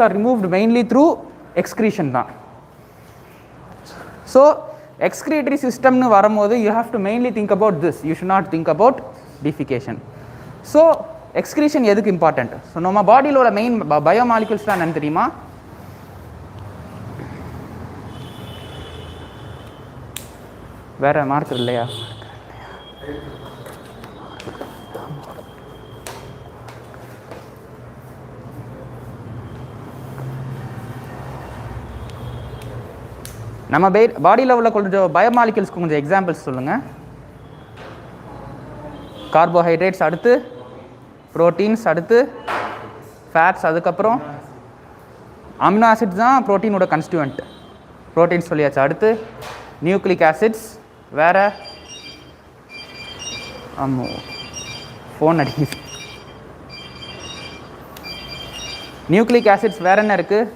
are removed mainly through excretion தான். So excretory system னு வரும்போது you have to mainly think about this. You should not think about defecation. So excretion எதுக்கு important? So நம்ம பாடியில் உள்ள main பயோமாலிகுல்ஸ்லாம் என்னன்னு தெரியுமா? வேற மார்க்கர் இல்லையா? நம்ம பாடியில் உள்ள கொஞ்சம் பயோமாலிகுல்ஸ்க்கு கொஞ்சம் எக்ஸாம்பிள்ஸ் சொல்லுங்கள். கார்போஹைட்ரேட்ஸ், அடுத்து ப்ரோட்டீன்ஸ், அடுத்து ஃபேட்ஸ், அதுக்கப்புறம் அமினோ ஆசிட்ஸ் தான் ப்ரோட்டீனோட கன்ஸ்டியூவன்ட். ப்ரோட்டீன்ஸ் சொல்லியாச்சு. அடுத்து நியூக்ளிக் ஆசிட்ஸ், வேறு ஃபோன் அடிக்குது. நியூக்ளிக் ஆசிட்ஸ் வேறு என்ன இருக்குது?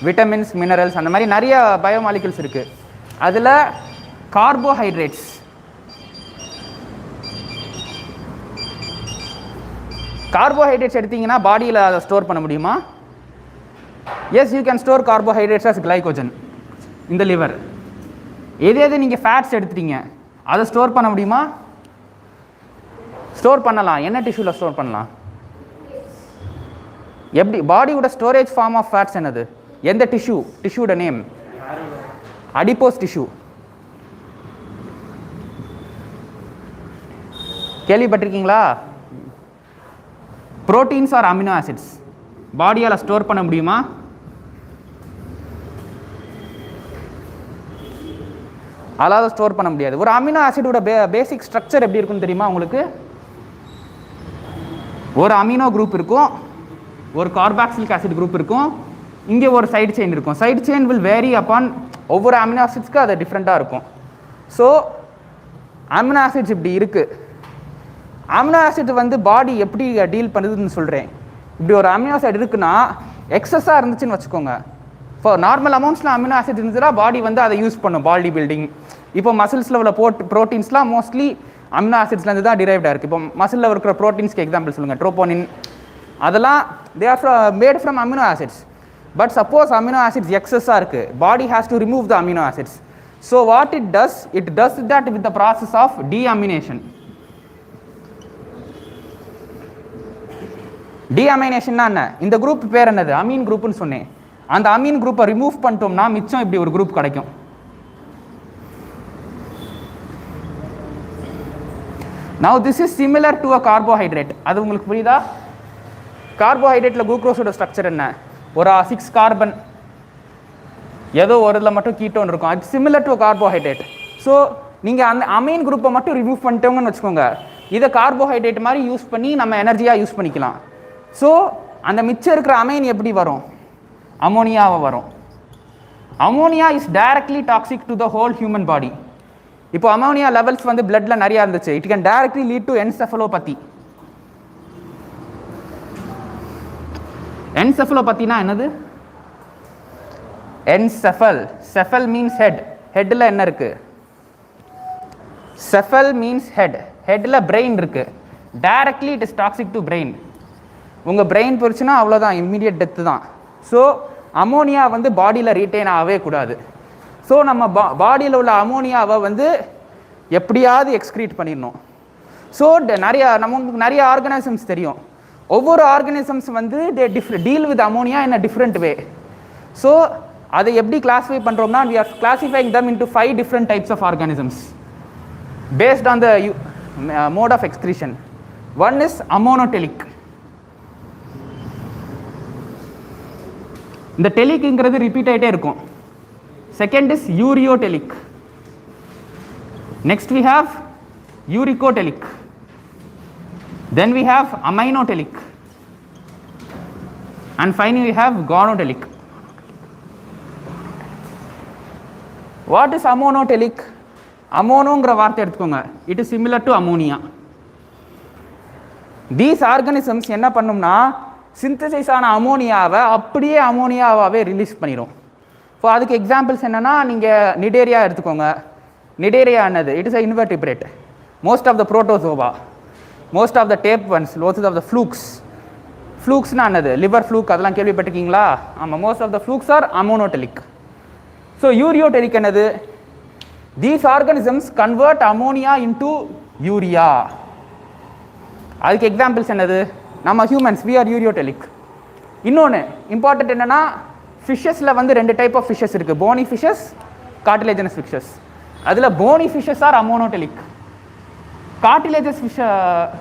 விட்டமின்ஸ், மினரல்ஸ், அந்த மாதிரி நிறைய பயோமாலிகுல்ஸ் இருக்குது. அதில் கார்போஹைட்ரேட்ஸ், கார்போஹைட்ரேட்ஸ் எடுத்தீங்கன்னா பாடியில் அதை ஸ்டோர் பண்ண முடியுமா? Yes, you can store carbohydrates as glycogen இந்த லிவர். எது நீங்கள் ஃபேட்ஸ் எடுத்துட்டீங்க அதை ஸ்டோர் பண்ண முடியுமா? ஸ்டோர் பண்ணலாம். என்ன டிஷ்யூவில் ஸ்டோர் பண்ணலாம்? எப்படி? பாடியோட ஸ்டோரேஜ் ஃபார்ம் ஆஃப் ஃபேட்ஸ் என்னது? எந்த டிஷ்யூ? டிஷ்யூட நேம் அடிப்போஸ் டிஷ்யூ. கேள்விப்பட்டிருக்கீங்களா? புரோட்டீன்ஸ் ஆர் அமினோ ஆசிட்ஸ் பாடியால் ஸ்டோர் பண்ண முடியுமா? அதாவது ஸ்டோர் பண்ண முடியாது. ஒரு அமினோ ஆசிடோட பேசிக் ஸ்ட்ரக்சர் எப்படி இருக்குன்னு தெரியுமா உங்களுக்கு? ஒரு அமினோ குரூப் இருக்கும், ஒரு கார்பாக்சிலிக் ஆசிட் குரூப் இருக்கும், இங்கே ஒரு சைடு செயின் இருக்கும். Side chain will vary upon ஒவ்வொரு அமினோ ஆசிட்ஸ்க்கு அது டிஃப்ரெண்ட்டாக இருக்கும். ஸோ அமினோ ஆசிட்ஸ் இப்படி இருக்குது. அமினோ ஆசிட் வந்து பாடி எப்படி டீல் பண்ணுதுன்னு சொல்கிறேன். இப்படி ஒரு அமினோ ஆசிட் இருக்குன்னா எக்ஸஸாக இருந்துச்சுன்னு வச்சுக்கோங்க. இப்போ நார்மல் அமௌண்ட்ஸில் அமினோ ஆசிட் இருந்துச்சுன்னா பாடி வந்து அதை யூஸ் பண்ணும் பாடி பில்டிங். இப்போ மசில்ஸில் உள்ள ப்ரோட்டீன்ஸ்லாம் மோஸ்ட்லி அமினோ ஆசிட்ஸ்லேருந்து தான் டிரைவ்டாக இருக்குது. இப்போ மசிலில் இருக்கிற ப்ரோட்டீன்ஸ்க்கு எக்ஸாம்பிள் சொல்லுங்கள். ட்ரோபோனின், அதெல்லாம் they are made from amino acids. But suppose amino acids எக்ஸஸாக இருக்குது, body has to remove the amino acids. So what it does that with the process of deamination. டீஅமைனேஷன்னா என்ன? இந்த குரூப் பேர் என்னது? அமீன் குரூப்னு சொன்னேன். அந்த அமீன் குரூப்பை ரிமூவ் பண்ணிட்டோம்னா மிச்சம் இப்படி ஒரு குரூப் கிடைக்கும். Now this is similar to a carbohydrate. அது உங்களுக்கு புரியுதா? கார்போஹைட்ரேட்டில் குளுக்கோஸோட ஸ்ட்ரக்சர் என்ன? ஒரு 6 கார்பன், ஏதோ ஒரு இதில் மட்டும் கீட்டோன் இருக்கும். அது சிமிலர் டு கார்போஹைட்ரேட். ஸோ நீங்கள் அந்த அமீன் குரூப்பை மட்டும் ரிமூவ் பண்ணிட்டோங்கன்னு வச்சுக்கோங்க, இதை கார்போஹைட்ரேட் மாதிரி யூஸ் பண்ணி நம்ம எனர்ஜியாக யூஸ் பண்ணிக்கலாம். ஸோ அந்த மிச்சம் இருக்கிற அமைன் எப்படி வரும்? அமோனியாவை வரும். Ammonia is directly toxic to the whole human body. இப்போ அமோனியா லெவல்ஸ் வந்து பிளட்ல நிறையா இருந்துச்சு. It can directly lead to encephalopathy. என்செஃபலோபதினா என்னது? என்செஃபல். Cephal means head. ஹெட்டில் என்ன இருக்கு? Cephal means head. ஹெட்டில் பிரெயின் இருக்கு. Directly it is toxic to brain. உங்கள் பிரெயின் போச்சுன்னா அவ்வளோதான், இம்மீடியட் டெத்து தான். ஸோ அமோனியா வந்து பாடியில் ரீட்டைன் ஆகவே கூடாது. ஸோ நம்ம பாடியில் உள்ள அமோனியாவை வந்து எப்படியாவது எக்ஸ்க்ரீட் பண்ணிடணும். ஸோ நமக்கு நிறைய ஆர்கனிசம்ஸ் தெரியும். ஒவ்வொரு ஆர்கனிசம்ஸ் வந்து deal with ammonia in a different way. So அதை எப்படி கிளாஸிஃபை பண்ணுறோம்னா, we are classifying them into 5 different types of organisms based on the mode of excretion. One is amonotelic. இந்த டெலிக்ங்கிறது ரிப்பீட் ஆகிட்டே இருக்கும். Second is ureotelic. Next we have uricotelic. Then we have aminotelic. And finally we have gonotelic. What is amonotelic? அமோனோங்கிற வார்த்தை எடுத்துக்கோங்க. It is similar to ammonia. These organisms என்ன பண்ணும்னா, synthesise ஆன அமோனியாவை அப்படியே அமோனியாவாகவே ரிலீஸ் பண்ணிடும். ஸோ அதுக்கு எக்ஸாம்பிள்ஸ் என்னென்னா, நீங்கள் நிடேரியா எடுத்துக்கோங்க. நிடேரியா என்னது? It is a invertebrate. Most of the protozoa, most of the tape ones, most of the flukes, ஃப்ளூக்ஸ்னா என்னது? லிவர் ஃப்ளூக் அதெல்லாம் கேள்விப்பட்டிருக்கீங்களா? ஆமாம், most of the flukes are ammonotelic. So ureotelic என்னது? These organisms convert ammonia into urea. அதுக்கு examples என்னது? நம்ம humans we are ureotelic. இன்னொன்று இம்பார்ட்டன்ட் என்னன்னா, ஃபிஷ்ஷஸில் வந்து 2 டைப் ஆஃப் ஃபிஷ்ஷஸ் இருக்குது, போனி ஃபிஷ்ஷஸ், கார்டிலேஜனஸ் ஃபிஷ்ஷஸ். அதில் bony fishes are ammonotelic, cartilages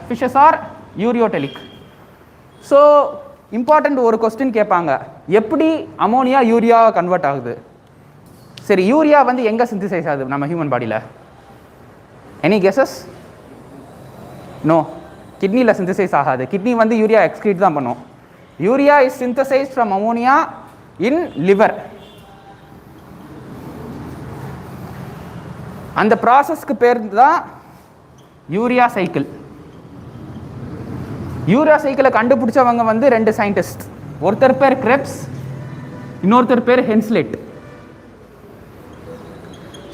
fishes are ureotelic. So important ஒரு கொஸ்டின் கேட்பாங்க, எப்படி அமோனியா யூரியா கன்வெர்ட் ஆகுது? சரி, யூரியா வந்து எங்கே சிந்தசைஸ் ஆகுது நம்ம ஹியூமன் பாடியில்? Any guesses? நோ, கிட்னியில் சிந்தசைஸ் ஆகாது. கிட்னி வந்து யூரியா எக்ஸ்க்ரீட் தான் பண்ணும். Urea is synthesised from ammonia in liver. அந்த ப்ராசஸ்க்கு பேர் தான் யூரியா சைக்கிள். யூரியா சைக்கிளை கண்டுபிடிச்சவங்க வந்து 2 சயின்டிஸ்ட். ஒருத்தர் பேர் கிரெப்ஸ், இன்னொருத்தர் பேர் ஹென்ஸ்லெட்.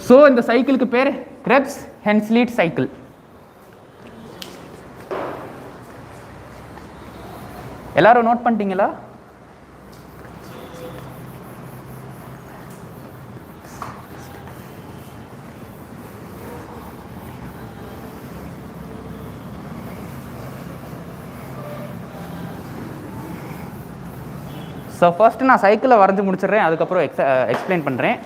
ஸோ இந்த சைக்கிளுக்கு பேர் கிரெப்ஸ் ஹென்ஸ்லெட் சைக்கிள். எல்லாரும் நோட் பண்ணிட்டீங்களா? ஸோ ஃபர்ஸ்ட் நான் சைக்கிளை வரைஞ்சி முடிச்சிடுறேன், அதுக்கப்புறம் எக்ஸ்பிளைன் பண்ணுறேன்.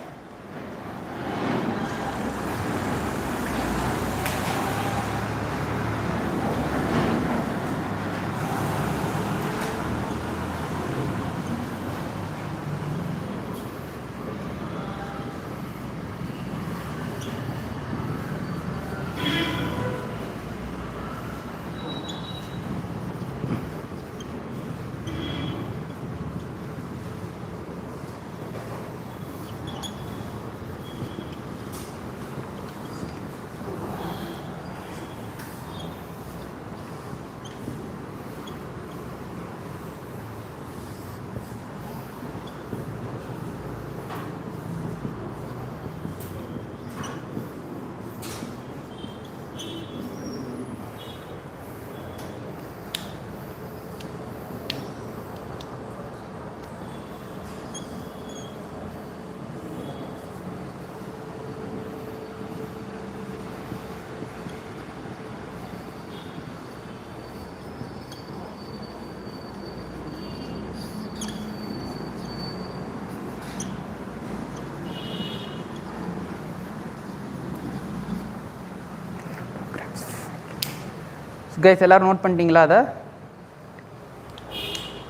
கைஸ் எல்லாரும் நோட் பண்ணிட்டீங்களா? அதை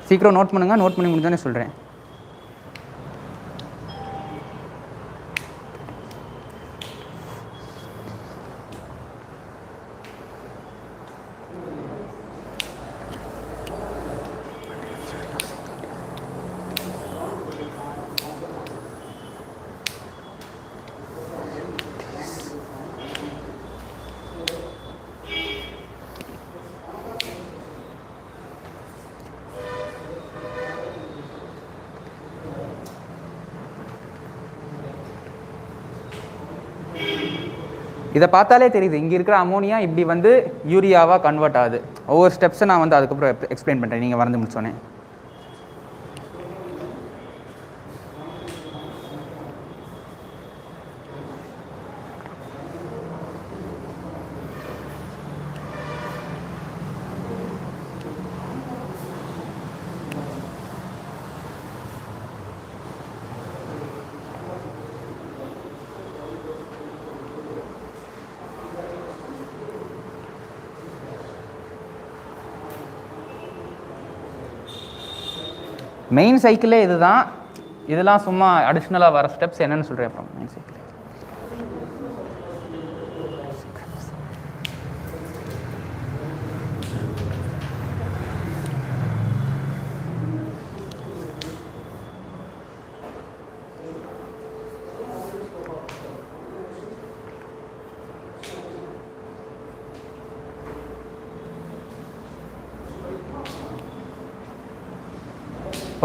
சீக்கிரம் நோட் பண்ணுங்க. நோட் பண்ணி முடிஞ்சானே சொல்கிறேன். இதை பார்த்தாலே தெரியுது, இங்கே இருக்கிற அமோனியா இப்படி வந்து யூரியாவாக கன்வெர்ட் ஆகுது. ஒவ்வொரு ஸ்டெப்ஸை நான் வந்து அதுக்கப்புறம் எக்ஸ்பிளைன் பண்ணுறேன் நீங்கள் வரைந்து முடிச்சோன்னே. மெயின் சைக்கிளே இதுதான். இதெல்லாம் சும்மா அடிஷ்னலாக வர ஸ்டெப்ஸ் என்னன்னு சொல்கிறேன் அப்புறம். மெயின் சைக்கிள்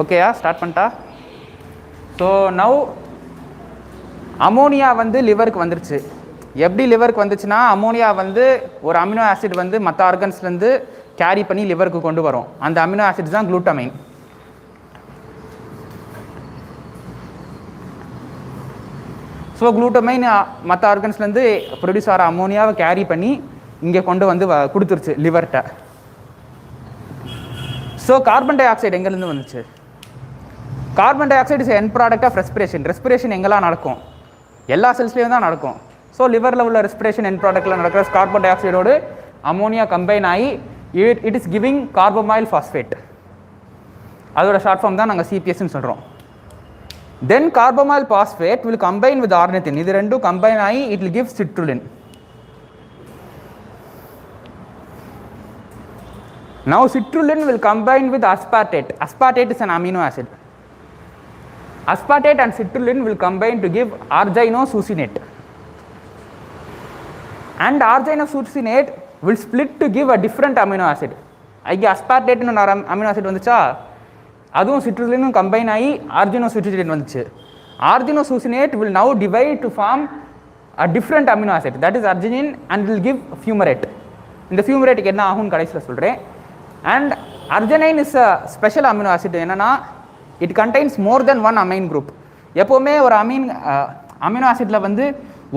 ஓகேயா? ஸ்டார்ட் பண்ணிட்டா? ஸோ நவ் அமோனியா வந்து லிவருக்கு வந்துருச்சு. எப்படி லிவருக்கு வந்துச்சுன்னா, அமோனியா வந்து ஒரு அமினோ ஆசிட் வந்து மற்ற ஆர்கன்ஸ்லேருந்து கேரி பண்ணி லிவருக்கு கொண்டு வரும். அந்த அமினோ ஆசிட்ஸ் தான் குளூட்டமைன். ஸோ குளூட்டமைன் மற்ற ஆர்கன்ஸ்லேருந்து ப்ரொடியூஸ் ஆகிற அமோனியாவை கேரி பண்ணி இங்கே கொண்டு வந்து கொடுத்துருச்சு லிவர்கிட்ட. ஸோ கார்பன் டை ஆக்சைடு எங்கேருந்து வந்துச்சு? Carbon dioxide is an product of respiration. Respiration எங்கெல்லாம் நடக்கும்? எல்லா செல்ஸ்லேயும் தான் நடக்கும். ஸோ லிவரில் உள்ள ரெஸ்பிரேஷன் என் ப்ராடக்ட்டில் நடக்கிற கார்பன் டை ஆக்சைடோடு அமோனியா கம்பைன் ஆகி it is giving carbamyl phosphate. அதோட ஷார்ட் ஃபார்ம் தான் நாங்கள் சிபிஎஸ்ன்னு சொல்கிறோம். Then carbamyl phosphate will combine with ornithine. இது ரெண்டும் கம்பைன் ஆகி it will give citrulline. Now citrulline will combine with aspartate. Aspartate is an amino acid. Aspartate and citrulline will combine to give arginosuccinate. And arginosuccinate will split to give a different amino acid. ஐயா aspartate னு ஒரு amino acid வந்துச்சா, அதுவும் citrulline combine ஆகி arginosuccinate வந்துச்சு. Arginosuccinate will now divide to form a different amino acid, that is arginine, and will give fumarate. இந்த fumarate என்ன ஆகும்னு கடைசியில் சொல்கிறேன். And arginine is a special amino acid. என்னன்னா it contains more than one amine group. எப்போவுமே ஒரு amino ஆசிட்ல வந்து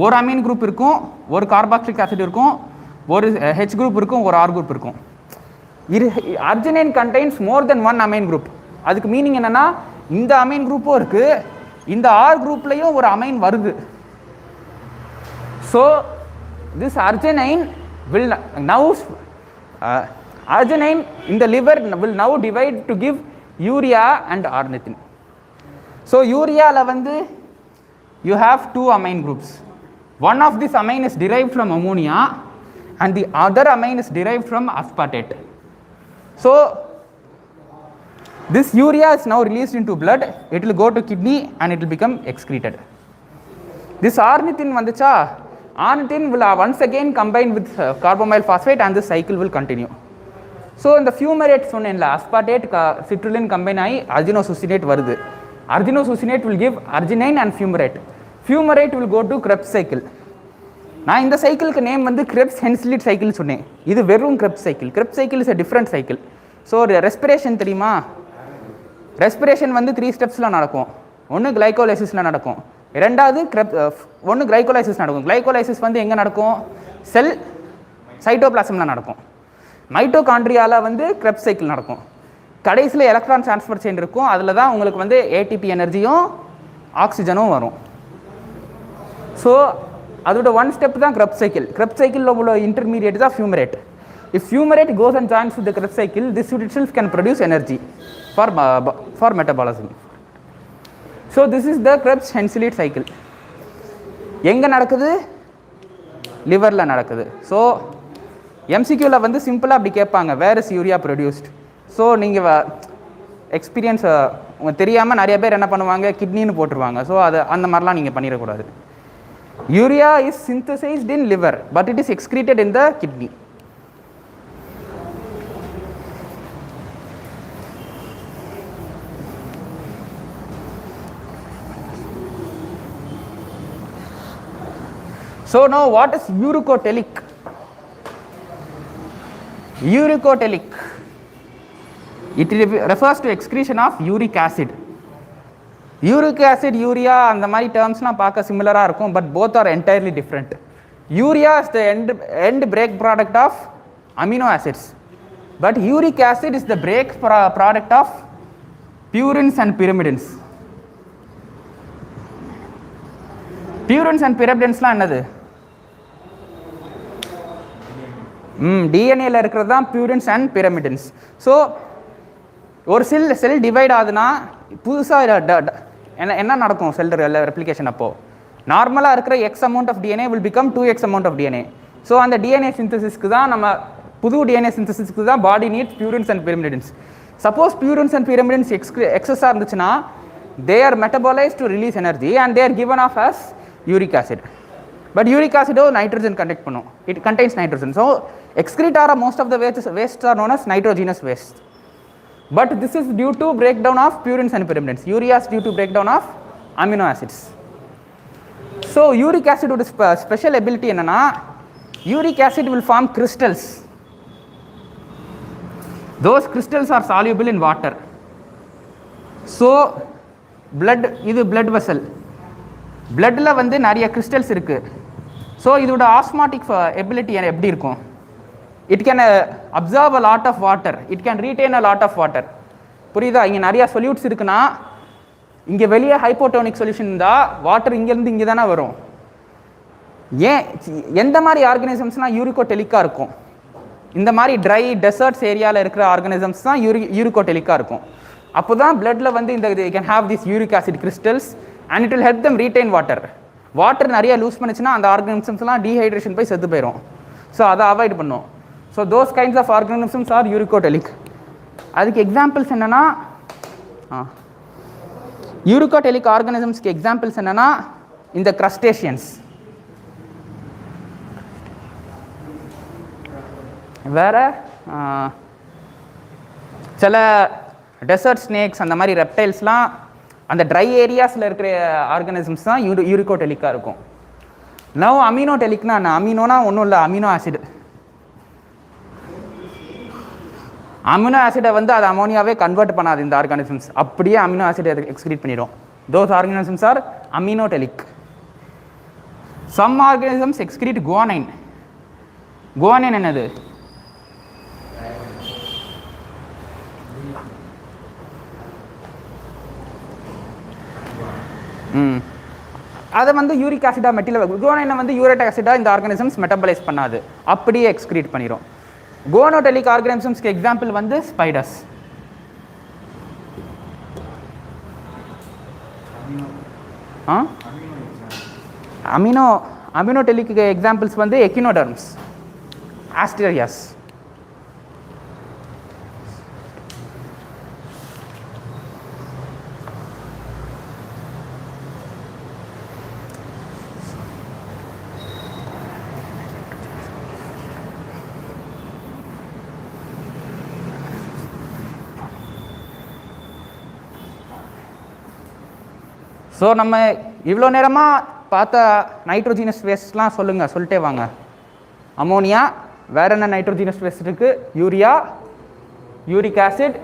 ஒரு அமீன் குரூப் இருக்கும், ஒரு கார்பாக்சிலிக் ஆசிட் இருக்கும், ஒரு ஹெச் குரூப் இருக்கும், ஒரு ஆர் குரூப் இருக்கும். அர்ஜினைன் கண்டெய்ன்ஸ் மோர் தென் ஒன் அமைன் குரூப். அதுக்கு மீனிங் என்னன்னா இந்த அமைன் குரூப்பும் இருக்கு, இந்த ஆர் குரூப்லையும் ஒரு அமைன் வருது. So this arginine will now arginine in the liver will now divide to give urea and ornithine. So urea la vandu you have two amine groups. One of this amine is derived from ammonia and the other amine is derived from aspartate. So this urea is now released into blood, it will go to kidney and it will become excreted. This ornithine vanducha, ornithine will once again combine with carbamyl phosphate and this cycle will continue. So இந்த fumarate சொன்னேன்ல, aspartate citrulline combine ஆகி argininosuccinate வருது. Argininosuccinate will give arginine and fumarate. Fumarate will go to Krebs cycle. நான் இந்த சைக்கிளுக்கு name வந்து Krebs Henseleit cycle சொன்னேன். இது வெறும் Krebs cycle. Krebs cycle is a different cycle. So respiration தெரியுமா? ரெஸ்பிரேஷன் வந்து 3 ஸ்டெப்ஸில் நடக்கும். ஒன்று கிளைகோலைசிஸில் நடக்கும், ரெண்டாவது ஒன்று கிளைகோலைசிஸ் நடக்கும். கிளைகோலைசிஸ் வந்து எங்கே நடக்கும்? செல் சைட்டோபிளாசமில் நடக்கும். மைட்டோகாண்ட்ரியாவில் வந்து கிரெப்ஸ் சைக்கிள் நடக்கும். கடைசியில் எலக்ட்ரான் டிரான்ஸ்ஃபர் செயின் இருக்கும், அதில் தான் உங்களுக்கு வந்து ஏடிபி எனர்ஜியும் ஆக்சிஜனும் வரும். ஸோ அதோட ஒன் ஸ்டெப் தான் கிரெப்ஸ் சைக்கிள். கிரெப்ஸ் சைக்கிளில் உள்ள இன்டர்மீடியேட் தான் fumarate. If fumarate goes and joins with the Krebs cycle, this itself can produce energy for metabolism. So this is the Krebs Henseleit cycle. எங்கே நடக்குது? லிவரில் நடக்குது. So எம்சிக்யூவில் வந்து சிம்பிளாக அப்படி கேட்பாங்க, where is urea produced. So நீங்கள் experience தெரியாமல் நிறைய பேர் என்ன பண்ணுவாங்க, கிட்னின்னு போட்டுருவாங்க. ஸோ அது அந்த மாதிரிலாம் நீங்கள் பண்ணிடக்கூடாது. Urea is synthesised in liver but it is excreted in the kidney. So no what is uricotelic? Uricotelic, it refers to excretion of uric acid. Uric acid, urea அந்த மாதிரி டேர்ம்ஸ்லாம் பார்க்க சிமிலராக இருக்கும், but both are entirely different. Urea is the end break product of amino acids, but uric acid is the break product of purines and pyrimidines. Purines and pyrimidines என்னது? டிஎன்ஏல இருக்கிறது தான் purines and பிரமிடின்ஸ். So ஒரு செல் divide ஆகுதுன்னா புதுசாக என்ன நடக்கும்? செல் replication அப்போது நார்மலாக இருக்கிற X amount of DNA will become 2x amount of DNA. So அந்த டிஎன்ஏ சிந்தசிஸ்க்கு தான் நம்ம புது டிஎன்ஏ சிந்தசிஸ்க்கு தான் body needs purines and pyrimidines. Suppose purines and pyrimidines எக்ஸஸாக இருந்துச்சுன்னா they are metabolized to release energy and they are given off as uric acid. But uric acid nitrogen contact பண்ணும், it contains nitrogen. So excreta most of the wastes are known as nitrogenous waste. But this is due to breakdown of purines and pyrimidines. Urea is due to breakdown of amino acids. So uric acid would special ability என்னன்னா uric acid will form crystals. those crystals are soluble in water. So blood, இது blood vessel, bloodல வந்து நிறைய crystals இருக்கு. So இதோட osmotic ability எப்படி இருக்கும்? It can absorb a lot of water, it can retain a lot of water. புரியுதா? இங்கே நிறையா சொல்யூட்ஸ் இருக்குன்னா இங்கே வெளியே ஹைப்போடோனிக் சொல்யூஷன் இருந்தால் வாட்டர் இங்கேருந்து இங்கே தானே வரும். ஏன் எந்த மாதிரி ஆர்கனிசம்ஸ்னால் யூரிகோடெலிக்காக இருக்கும்? இந்த மாதிரி ட்ரை டெசர்ட்ஸ் ஏரியாவில் இருக்கிற ஆர்கனிசம்ஸ் தான் யூரிகோடெலிக்காக இருக்கும். அப்போ தான் பிளட்டில் வந்து இந்த can have this uric acid crystals and it will help them retain water. Water நிறைய லூஸ் பண்ணிச்சுன்னா அந்த ஆர்கனிசம்ஸ்லாம் டீஹைட்ரேஷன் போய் செத்து போயிடும். ஸோ அதை அவாய்ட் பண்ணும். So those kinds of organisms are uricotelic. அதுக்கு எக்ஸாம்பிள்ஸ் என்னென்னா, யூரிகோடெலிக் ஆர்கனிசம்ஸ்க்கு எக்ஸாம்பிள்ஸ் என்னென்னா இந்த கிரஸ்டேஷியன்ஸ், வேறு சில டெசர்ட் ஸ்னேக்ஸ், அந்த மாதிரி ரெப்டைல்ஸ்லாம் அந்த ட்ரை ஏரியாஸில் இருக்கிற ஆர்கனிசம்ஸ் தான் யூரிகோடெலிக்காக இருக்கும். நவ் அமினோடெலிக்னா என்ன? அமினோனா ஒன்றும் இல்லை, அமினோ ஆசிட். அமினோ ஆசிடை வந்து அது அமோனியாவே கன்வெர்ட் பண்ணாது இந்த ஆர்கானிசம்ஸ், அப்படியே அமினோ ஆசிடை எக்ஸ்கிரீட் பண்ணிடும். Those organisms are aminotelic. Some organisms excrete guanine. Guanine என்னது? அதை வந்து யூரிக் ஆசிடா மெட்டில, குவானைனை வந்து யூரேட்டிக் ஆசிடா இந்த ஆர்கானிசம்ஸ் மெட்டபலைஸ் பண்ணாது, அப்படியே எக்ஸ்கிரீட் பண்ணிடும். கோனோடெலிக் ஆர்கானிசம்ஸ்க்கு எக்ஸாம்பிள் வந்து ஸ்பைடர்ஸ். அமினோடெலிக் எக்ஸாம்பிள்ஸ் வந்து எக்கினோடர்ம்ஸ், ஆஸ்டீரியாஸ். ஸோ நம்ம இவ்வளோ நேரமாக பார்த்த நைட்ரோஜினஸ் வேஸ்ட்லாம் சொல்லிட்டே வாங்க. அமோனியா, வேறு என்ன நைட்ரோஜினஸ் வேஸ்ட் இருக்குது? Urea, uric acid,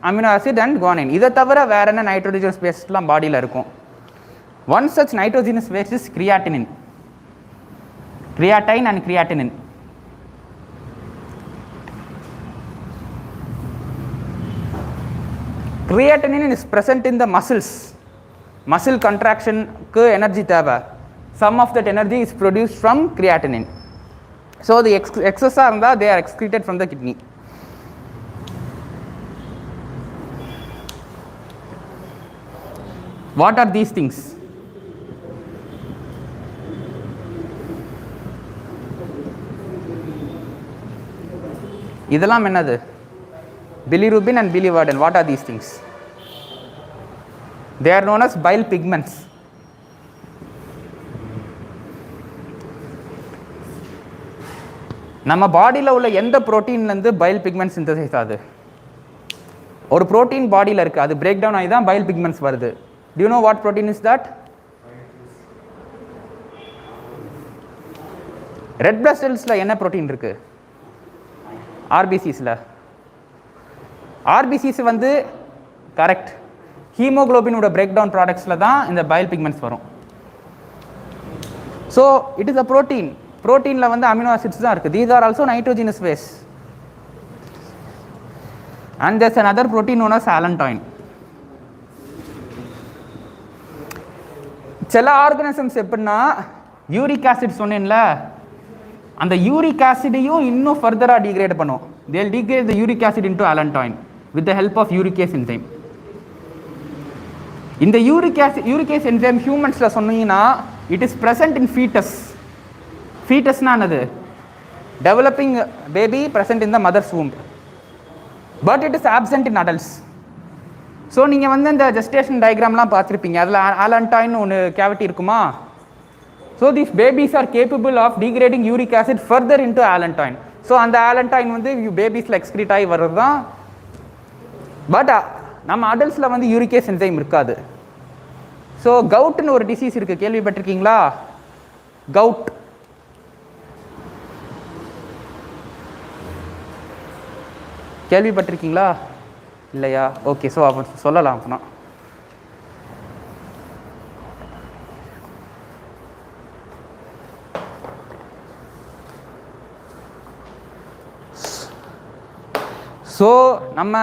amino acid and guanine. இதை தவிர வேறு என்ன நைட்ரோஜினஸ் வேஸ்ட்லாம் பாடியில் இருக்கும்? One such nitrogenous waste is creatinine, creatine and creatinine. Creatinine is present in the muscles. Muscle contraction க்கு எனர்ஜி தேவை. Some of that energy is produced from creatinine. So the excess இருந்தால் they are excreted from the kidney. What are these things? இதெல்லாம் என்னது? Bilirubin and biliverdin. What are these things? They are known as bile pigments. நம்ம பாடியில் உள்ள எந்த ப்ரோட்டீன்லேருந்து file pigment synthesise ஆகுது? ஒரு protein பாடியில் இருக்குது, அது பிரேக் டவுன் ஆகி தான் பைல் பிக்மெண்ட்ஸ் வருது. Do you know what protein is that? Red blood செல்ஸில் என்ன ப்ரோட்டீன் இருக்குது? ஆர்பிசிஸில். ஆர்பிசிஸ் வந்து கரெக்ட், ஹீமோக்ளோபினோட பிரேக் டவுன் ப்ராடக்ட்ஸில் தான் இந்த பைல் பிக்மெண்ட்ஸ் வரும். So it is a protein. ப்ரோட்டீனில் வந்து அமினோ ஆசிட்ஸ் தான் இருக்குது. These are also nitrogenous waste. And there's another protein known as allantoin. சில ஆர்கனிசம்ஸ் எப்படின்னா, யூரிக் ஆசிட் சொன்னேன்ல, அந்த யூரிக் ஆசிடையும் இன்னும் ஃபர்தராக டிகிரேட் பண்ணும். They'll degrade the uric acid into allantoin with the help of uricase enzyme. இந்த uricase enzyme ஹியூமன்ஸ்ல சொன்னீங்கன்னா it is present in fetus. fetusனா என்னது? developing baby present in the mother's womb, but it is absent in adults. So நீங்கள் வந்து இந்த gestation டயக்ராம்லாம் பார்த்துருப்பீங்க, அதில் ஆலன்டாயின் ஒன்று cavity இருக்குமா? So these babies are capable of degrading uric acid further into allantoin. So அந்த ஆலன்டாயின் வந்து பேபிஸில் எக்ஸ்க்ரீட் ஆகி வர்றது தான். பட் நம்ம அடல்ட்ஸில் வந்து யூரிகேஸ் என்சைம் இருக்காது. ஸோ கவுட்னு ஒரு டிசீஸ் இருக்குது, கேள்விப்பட்டிருக்கீங்களா? கவுட். கேள்விப்பட்டிருக்கீங்களா இல்லையா? ஓகே, ஸோ அவன் சொல்லலாம் அப்படின்னா. ஸோ நம்ம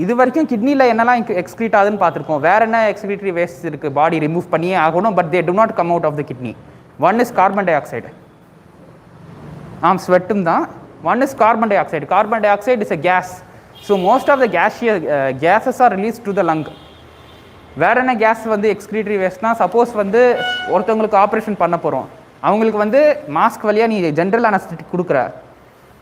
இது வரைக்கும் கிட்னியில் என்னெல்லாம் எக்ஸ்க்ரீட் ஆகுதுன்னு பார்த்துருக்கோம். வேறு என்ன எக்ஸ்க்ரீட்டரி வேஸ்ட் இருக்குது பாடி ரிமூவ் பண்ணியே ஆகணும், but they do not come out of the kidney. One is carbon dioxide, ஸ்வெட்டும் தான். One is carbon dioxide. Carbon dioxide is a gas. So most of the gases are released to the lung. வேறு என்ன case வந்து excretory வேஸ்ட்னால், suppose வந்து ஒருத்தவங்களுக்கு operation பண்ண போகிறோம், அவங்களுக்கு வந்து மாஸ்க் வழியாக நீ ஜென்ரல் அனஸ்தெட்டிக் கொடுக்குற.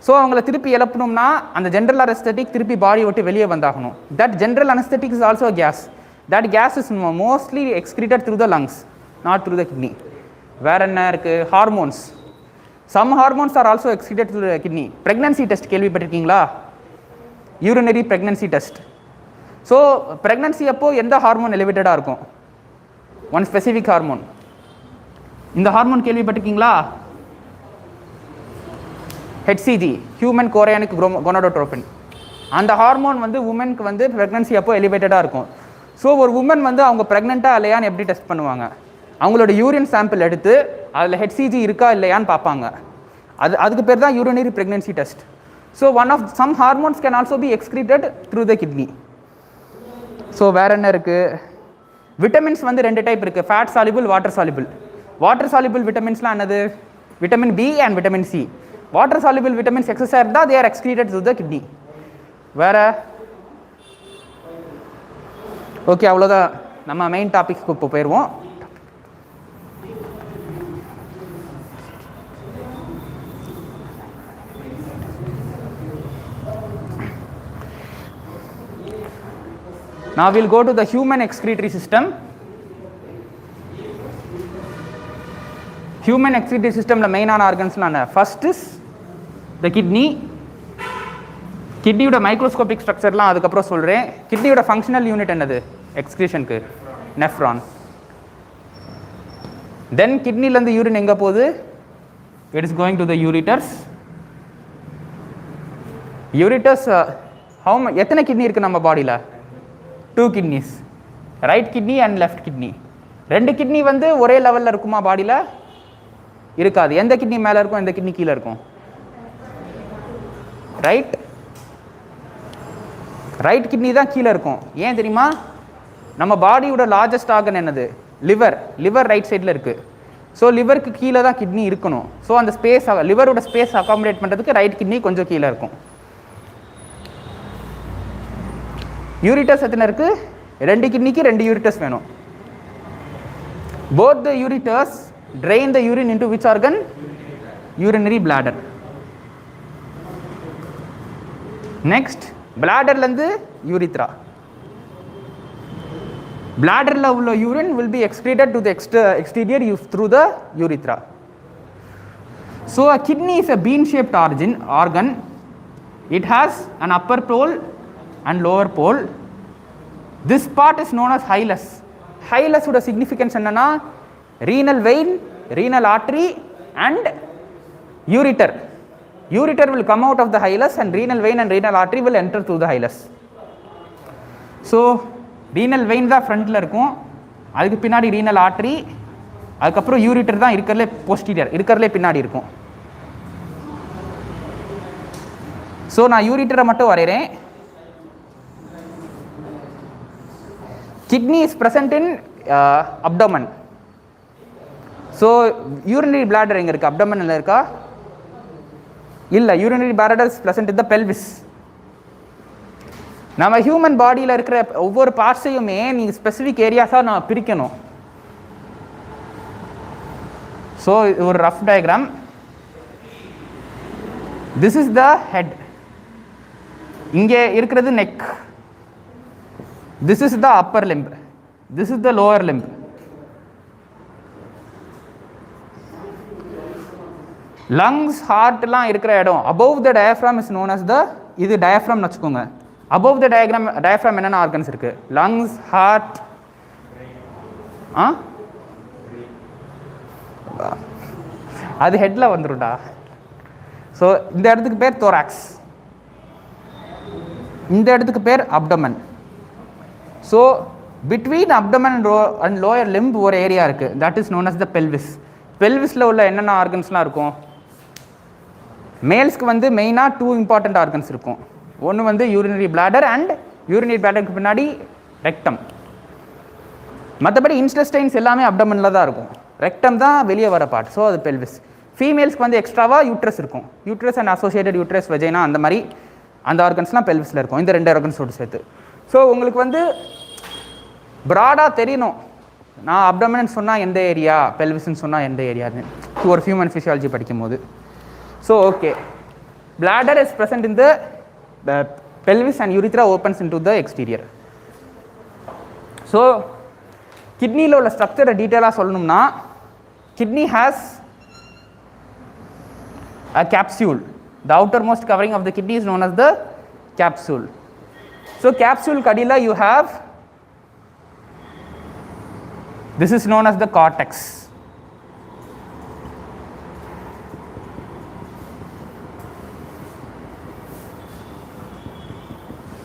ஸோ அவங்கள திருப்பி எழுப்பணும்னா அந்த ஜென்ரல் அனஸ்தெட்டிக் திருப்பி பாடி விட்டு வெளியே வந்தாகணும். That general anaesthetic is also gas. That gas is mostly excreted through the lungs, not through the kidney. வேறு என்ன இருக்குது? Hormones. Some hormones are also excreted through the kidney. Pregnancy test கேள்விப்பட்டிருக்கீங்களா? Urinary pregnancy test. So pregnancy அப்போ எந்த hormone எலிவேட்டடாக இருக்கும்? One specific hormone. இந்த hormone கேள்விப்பட்டிருக்கீங்களா? HCG, human chorionic gonadotropin. அந்த ஹார்மோன் வந்து உமனுக்கு வந்து ப்ரெக்னன்சி அப்போ எலிவேட்டடாக இருக்கும். ஸோ ஒரு உமன் வந்து அவங்க ப்ரெக்னெண்ட்டாக இல்லையான்னு எப்படி டெஸ்ட் பண்ணுவாங்க? அவங்களோட யூரின் சாம்பிள் எடுத்து அதில் HCG இருக்கா இல்லையான்னு பார்ப்பாங்க. அதுக்கு பேர் தான் urinary pregnancy test. So some hormones can also be excreted through the kidney. So வேறு என்ன இருக்குது? விட்டமின்ஸ் வந்து 2 டைப் இருக்குது, fat soluble, water soluble. Water soluble விட்டமின்ஸ்லாம் என்னது? Vitamin B and vitamin C. Water soluble vitamins எக்ஸஸாக இருந்தால் they are excreted through the kidney. வேறு? ஓகே, அவ்வளோதான். நம்ம மெயின் டாபிக்ஸ்க்கு இப்போ போயிடுவோம். Now we'll go to the human excretory system. Human excretory system la main ஆன ஆர்கன்ஸ்லாம் என்ன? First is the kidney. கிட்னியோட மைக்ரோஸ்கோபிக் ஸ்ட்ரக்சர்லாம் அதுக்கப்புறம் சொல்கிறேன். கிட்னியோட ஃபங்க்ஷனல் யூனிட் என்னது எக்ஸ்க்ரீஷனுக்கு? நெஃப்ரான். தென் கிட்னிலேருந்து யூரின் எங்கே போகுது? It is going to the ureters. Ureters எத்தனை கிட்னி இருக்குது நம்ம பாடியில்? 2 kidneys, right kidney and left kidney. 2 kidney வந்து ஒரே லெவலில் இருக்குமா பாடியில்? இருக்காது. எந்த கிட்னி மேலே இருக்கும், எந்த கிட்னி கீழே இருக்கும்? ரைட் கிட்னி தான் கீழே இருக்கும். ஏன் தெரியுமா? நம்ம பாடியோட லார்ஜஸ்ட் ஆர்கன் என்னது? லிவர் ரைட் சைடில் இருக்குது. ஸோ லிவருக்கு கீழே தான் கிட்னி இருக்கணும். ஸோ அந்த ஸ்பேஸ், லிவரோட ஸ்பேஸ் அகாமடேட் பண்ணுறதுக்கு ரைட் கிட்னி கொஞ்சம் கீழே இருக்கும். யூரிட்டர்ஸ் எத்தனை இருக்குது? 2 கிட்னிக்கு 2 யூரிட்டர்ஸ் வேணும். Both the ureters drain the urine into which organ? Urinary bladder. Next பிளாடர்லேருந்து யூரித்ரா. பிளாடரில் உள்ள urine will be excreted to the exterior through the urethra. So a kidney is a bean shaped organ. It has an upper pole and lower pole. This part is known as hilus. Hilus oda significance enna? Renal vein, renal artery and ureter. Ureter will come out of the hilus and renal vein and renal artery will enter through the hilus. So renal vein da front la irukum, adukku pinadi renal artery, adukapra ureter da irukkarle posterior, irukkarle pinadi irukum. So na ureter mattum varairen. Kidney is present in abdomen. So urinary bladder எங்க இருக்கு? abdomen ல இருக்கா? இல்ல, urinary bladder is present in the pelvis. நம்ம human பாடியில் இருக்கிற ஒவ்வொரு பார்ட்ஸையுமே நீங்கள் ஸ்பெசிஃபிக் ஏரியாஸாக நான் பிரிக்கணும். ஸோ ஒரு rough diagram. This is the head. இங்கே இருக்கிறது neck. This is the upper limb. This is the lower limb. Lungs, heart எல்லாம் இருக்கிற இடம் above the diaphragm is known as the, இது diaphragm வச்சுக்கோங்க. above the diaphragm என்னென்ன organs இருக்கு? lungs, heart, அது ஹெட்ல வந்துரும்டா. ஸோ இந்த இடத்துக்கு பேர் thorax. இந்த இடத்துக்கு பேர் abdomen. So between abdomen and lower limb ஒரு ஏரியா இருக்குது, that is known as the pelvis. பெல்விஸில் உள்ள என்னென்ன ஆர்கன்ஸ்லாம் இருக்கும்? மேல்ஸ்க்கு வந்து மெயினாக 2 இம்பார்ட்டண்ட் ஆர்கன்ஸ் இருக்கும். ஒன்று வந்து யூரினரி பிளாடர் அண்ட் யூரினரி பிளாடருக்கு பின்னாடி ரெக்டம். மற்றபடி இன்டெஸ்டைன்ஸ் எல்லாமே அப்டமனில் தான் இருக்கும். ரெக்டம் தான் வெளியே வர பார்ட். ஸோ அது பெல்விஸ். ஃபீமேல்ஸ்க்கு வந்து எக்ஸ்ட்ராவாக யூட்ரஸ் இருக்கும். Uterus and associated uterus vagina அந்த மாதிரி அந்த ஆர்கன்ஸ்லாம் பெல்விஸில் இருக்கும், இந்த 2 ஆர்கன்ஸோடு சேர்த்து. ஸோ உங்களுக்கு வந்து ப்ராடாக தெரியணும், நான் அப்டமன் சொன்னால் எந்த ஏரியா, பெல்விஸ்ன்னு சொன்னால் எந்த ஏரியான்னு ஒரு ஹியூமன் ஃபிசியாலஜி படிக்கும் போது. So okay, bladder is present in the pelvis and urethra opens into the exterior. So கிட்னியில் உள்ள ஸ்ட்ரக்சரை டீட்டெயிலாக சொல்லணும்னா, kidney has a capsule. The outermost covering of the kidney is known as the capsule. So capsule kadila you have, this is known as the cortex.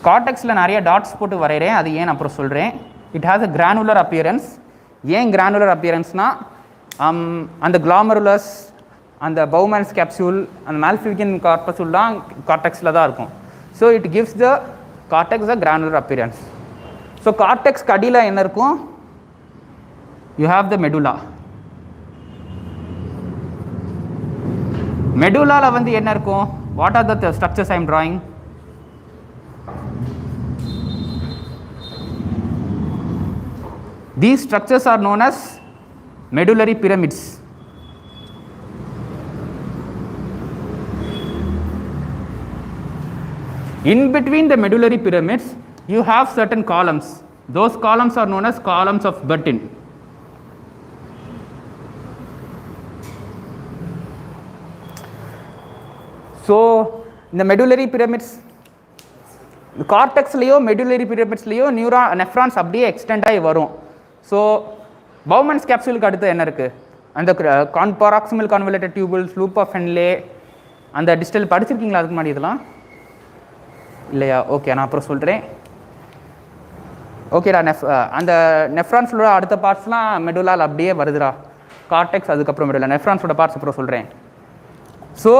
கார்டெக்ஸில் நிறைய dots போட்டு வரைகிறேன், அது ஏன் அப்புறம் சொல்கிறேன். It has a granular appearance. ஏன் granular அப்பியரன்ஸ்னால், அந்த glomerulus, அந்த பவுமன்ஸ் கேப்சூல், அந்த மால்ஃபிகன் கார்பஸுல்லாம் கார்டெக்ஸில் தான் இருக்கும். So it gives the cortex a granular appearance. So cortex கடியில் என்ன இருக்கும்? You have the medulla. மெடுலாவில் வந்து என்ன இருக்கும்? What are the structures I am drawing? These structures are known as medullary pyramids. In between the medullary pyramids, you have certain columns. Those columns are known as columns of Bertin. So, in the medullary pyramids, கார்டெக்ஸ்லேயோ medullary பிரமிட்ஸ்லேயோ nephrons அப்படியே extend ஆகி வரும். So Bowman's கேப்சூலுக்கு அடுத்து என்ன இருக்குது? அந்த proximal convoluted tubules, loop of Henle, அந்த டிஸ்டல் படிச்சிருக்கீங்களா அதுக்கு முன்னாடி? இதெல்லாம் இல்லையா? ஓகே, நான் அப்புறம் சொல்கிறேன். ஓகேடா, அந்த நெஃப்ரான்ஸோட அடுத்த பார்ட்ஸ்லாம் மெடுலால் அப்படியே வருதுடா. கார்டெக்ஸ் அதுக்கப்புறம் மெடுலா, நெஃப்ரான்ஸோட பார்ட்ஸ் அப்புறம் சொல்கிறேன். ஸோ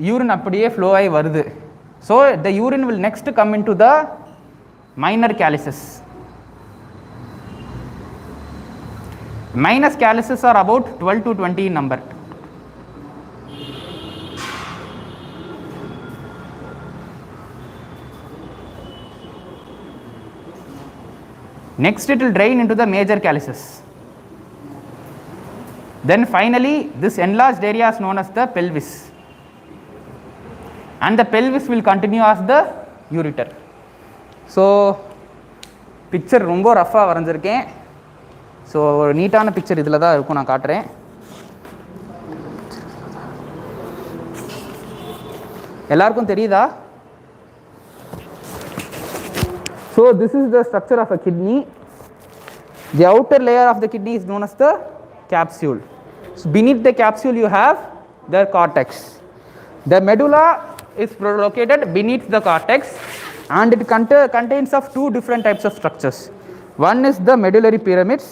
யூரின் அப்படியே ஃப்ளோ ஆகி வருது. So the urine will next come into the minor calyces. Minor calyces are about 12 to 20 in number. Next it will drain into the major calyces. Then finally this enlarged area is known as the pelvis. And the pelvis will continue as the ureter. So picture ரொம்ப ரஃபாக வரைஞ்சிருக்கேன். So ஒரு நீட்டான picture இதில் தான் இருக்கும், நான் காட்டுறேன். எல்லாருக்கும் தெரியுதா? So this is the structure of a kidney. The outer layer of the kidney is known as the capsule. So beneath the capsule you have the cortex. The medulla is located beneath the cortex and it contains of 2 different types of structures. One is the medullary pyramids,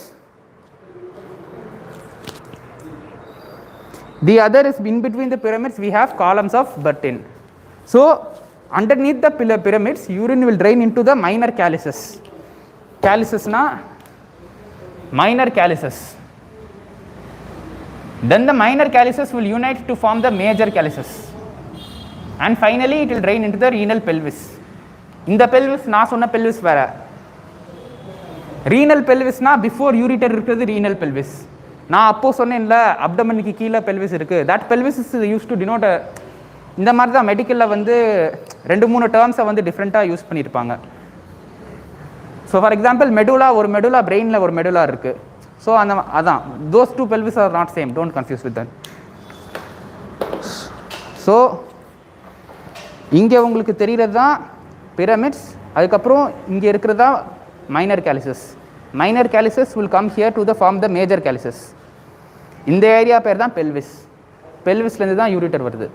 the other is in between the pyramids we have columns of Bertin. So underneath the pyramids urine will drain into the minor calyces. Calyces na minor calyces. Then the minor calyces will unite to form the major calyces. And finally it will drain into the renal pelvis. In the pelvis, நான் சொன்ன pelvis வேற. renal pelvis na before ureter இருக்குது renal pelvis. நான் அப்போ சொன்னேன்ல அப்டமனுக்கு கீழே pelvis இருக்கு. that pelvis is used to denote இந்த மாதிரி தான் மெடிக்கலில் வந்து 2-3 டேர்ம்ஸை வந்து டிஃப்ரெண்ட்டாக யூஸ் பண்ணியிருப்பாங்க. ஸோ ஃபார் எக்ஸாம்பிள் மெடுலா, ஒரு மெடுலா பிரெயினில் ஒரு மெடுலா இருக்குது. ஸோ அந்த அதான் those 2 pelvis are not same, don't confuse with that. So இங்கே உங்களுக்கு தெரிகிறது தான் பிரமிட்ஸ், அதுக்கப்புறம் இங்கே இருக்கிறது தான் minor calyces. Minor calyces will come here to the form the major calyces. இந்த ஏரியா பேர் தான் பெல்விஸ். பெல்விஸ்லேருந்து தான் யூரிட்டர் வருது.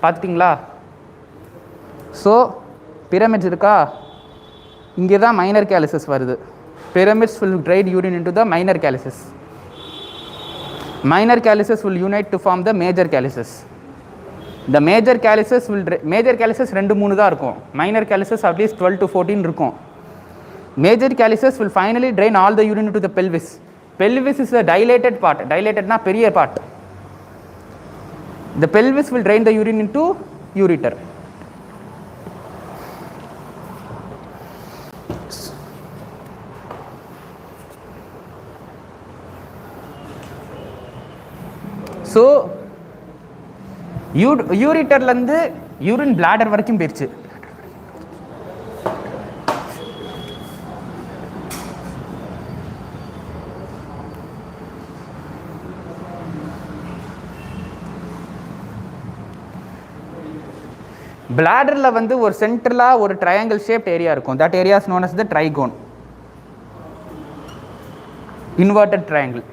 பார்த்துட்டிங்களா? ஸோ பிரமிட்ஸ் இருக்கா, இங்கே தான் மைனர் கேலிசஸ் வருது. Pyramids will drain urine into the minor calyces. Minor calyces will unite to form the major calyces. The major calyces ரெண்டு மூணு தான் இருக்கும். Minor calyces at least 12 to 14 இருக்கும். Major calyces will finally drain all the urine into the pelvis. Pelvis is a dilated part. Dilatedனா பெரிய part. The pelvis will drain the urine into ureter. So ureterலேருந்து urine bladder வரைக்கும் போயிடுச்சு. பிளாடரில் வந்து ஒரு சென்ட்ரலாக ஒரு ட்ரையாங்கிள் ஷேப்ட் ஏரியா இருக்கும். That area is known as the trigone, inverted triangle.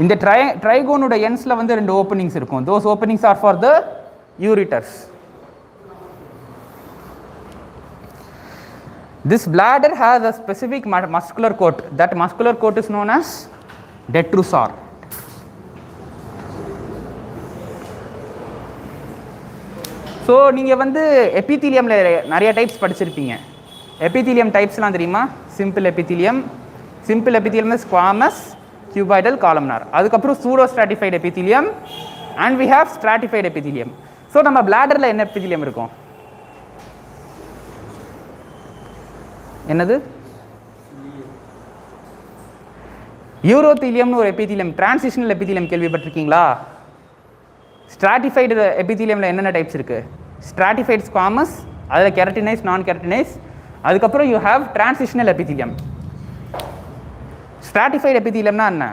இந்த ட்ரைகோனோட எண்ட்ஸில் வந்து ரெண்டு ஓப்பனிங்ஸ் இருக்கும். Those openings are for the ureters. This bladder has a specific muscular coat. That muscular coat is known as detrusor. So நீங்கள் வந்து எபித்தீலியமில் நிறைய டைப்ஸ் படிச்சிருப்பீங்க. எபித்தீலியம் டைப்ஸ்லாம் தெரியுமா? Simple epithelium, simple epithelium squamous, cuboidal, columnar. அதுக்கப்புறம் pseudo stratified epithelium and we have stratified epithelium. So நம்ம பிளாடரில் என்ன எபித்தீலியம் இருக்கும்? என்னது? யூரோத்தீலியம்னு ஒரு எபித்தீலியம், டிரான்சிஷனல் எபித்தீலியம் கேள்விப்பட்டிருக்கீங்களா? ஸ்ட்ராட்டிஃபைடு எபித்தீலியமில் என்னென்ன டைப்ஸ் இருக்குது? ஸ்ட்ராட்டிஃபைடு ஸ்குவாமஸ், அதில் கெரட்டினைஸ், நான் கெரட்டினைஸ். அதுக்கப்புறம் you have transitional epithelium. Stratified எபித்தீலியம்னா என்ன?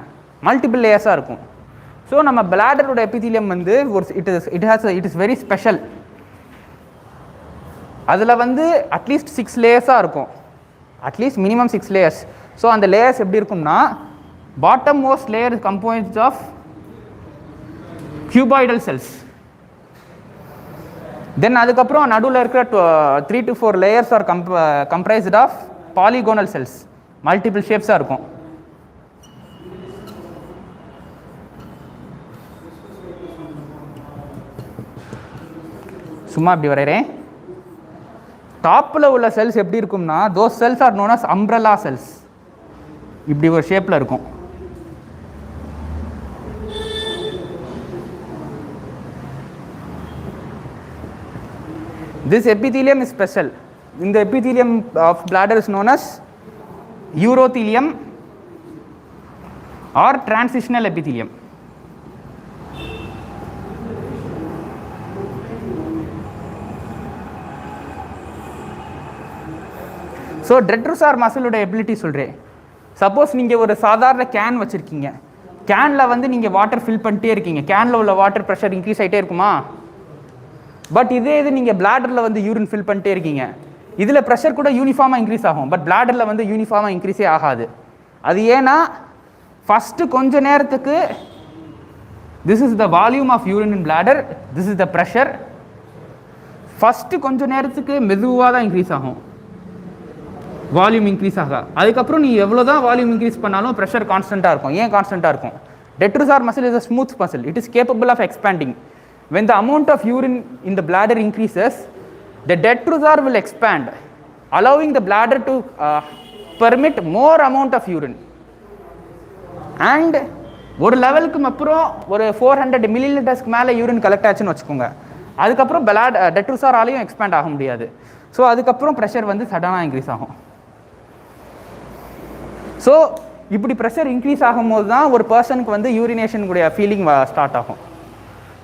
மல்டிபிள் லேயர்ஸாக இருக்கும். ஸோ நம்ம பிளாடரோட எபித்தீலியம் வந்து ஒரு இட் இஸ் வெரி ஸ்பெஷல். அதில் வந்து அட்லீஸ்ட் 6 லேயர்ஸாக இருக்கும். At least minimum 6 layers. ஸோ அந்த லேயர்ஸ் எப்படி இருக்கும்னா, bottom most layer composed of cuboidal cells. Then அதுக்கப்புறம் நடுவில் இருக்கிற 3 to 4 layers are comprised of polygonal cells. Multiple ஷேப்ஸாக இருக்கும். சும்மா இப்படி வரைகிறேன். டாப்பில் உள்ள செல்ஸ் எப்படி இருக்கும்னா, those cells are known as umbrella cells. இப்படி ஒரு ஷேப்பில் இருக்கும். This epithelium is special. In the epithelium of bladder is known as urothelium or transitional epithelium. So detrusor muscle ஓட எபிலிட்டி சொல்கிறேன். சப்போஸ் நீங்கள் ஒரு சாதாரண கேன் வச்சுருக்கீங்க, கேனில் வந்து நீங்கள் வாட்டர் ஃபில் பண்ணிட்டே இருக்கீங்க, கேனில் உள்ள வாட்டர் ப்ரெஷர் இன்க்ரீஸ் ஆகிட்டே இருக்குமா? பட் இது நீங்கள் பிளாடரில் வந்து யூரின் ஃபில் பண்ணிட்டே இருக்கீங்க, இதில் ப்ரெஷர் கூட யூனிஃபார்மாக இன்க்ரீஸ் ஆகும். பட் பிளாடரில் வந்து யூனிஃபார்மாக இன்க்ரீஸே ஆகாது. அது ஏன்னா ஃபஸ்ட்டு கொஞ்ச நேரத்துக்கு this is the volume of urine in bladder, this is the pressure. First கொஞ்ச நேரத்துக்கு மெதுவாக தான் இன்க்ரீஸ் ஆகும், வால்யூம் இன்க்ரீஸ் ஆக. அதுக்கப்புறம் நீ எவ்வளோ தான் வால்யூம் இன்க்ரீஸ் பண்ணாலும் ப்ரெஷர் கான்ஸ்டண்ட்டாக இருக்கும். ஏன் கான்ஸ்டண்ட்டாக இருக்கும்? Detrusor muscle is a smooth muscle. It is capable of expanding. When the amount of urine in the bladder increases, the detrusor will expand, allowing the bladder to permit more amount of urine. And ஒரு லெவலுக்கு அப்புறம் ஒரு 400 மில்லிலிட்டர்ஸ்க்கு மேலே urine collect ஆச்சுன்னு வச்சுக்கோங்க, அதுக்கப்புறம் டெட்ருசாராலையும் expand ஆக முடியாது. ஸோ அதுக்கப்புறம் ப்ரெஷர் வந்து சடனாக இன்க்ரீஸ் ஆகும். ஸோ இப்படி ப்ரெஷர் இன்க்ரீஸ் ஆகும்போது தான் ஒரு பர்சனுக்கு வந்து யூரினேஷன் கூடிய ஃபீலிங் ஸ்டார்ட் ஆகும்.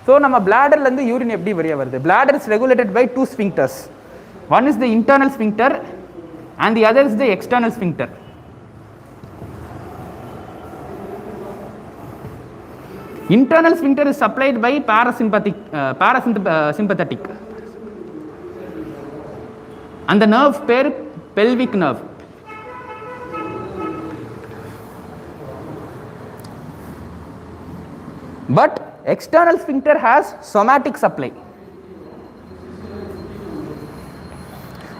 ஸோ நம்ம பிளாடர்லேருந்து யூரின் எப்படி வெளியே வருது? Bladder is regulated by 2 sphincters. One is the internal sphincter and the other is the external sphincter. Internal sphincter is supplied by parasympathetic and the nerve pair pelvic nerve. But external sphincter has somatic supply.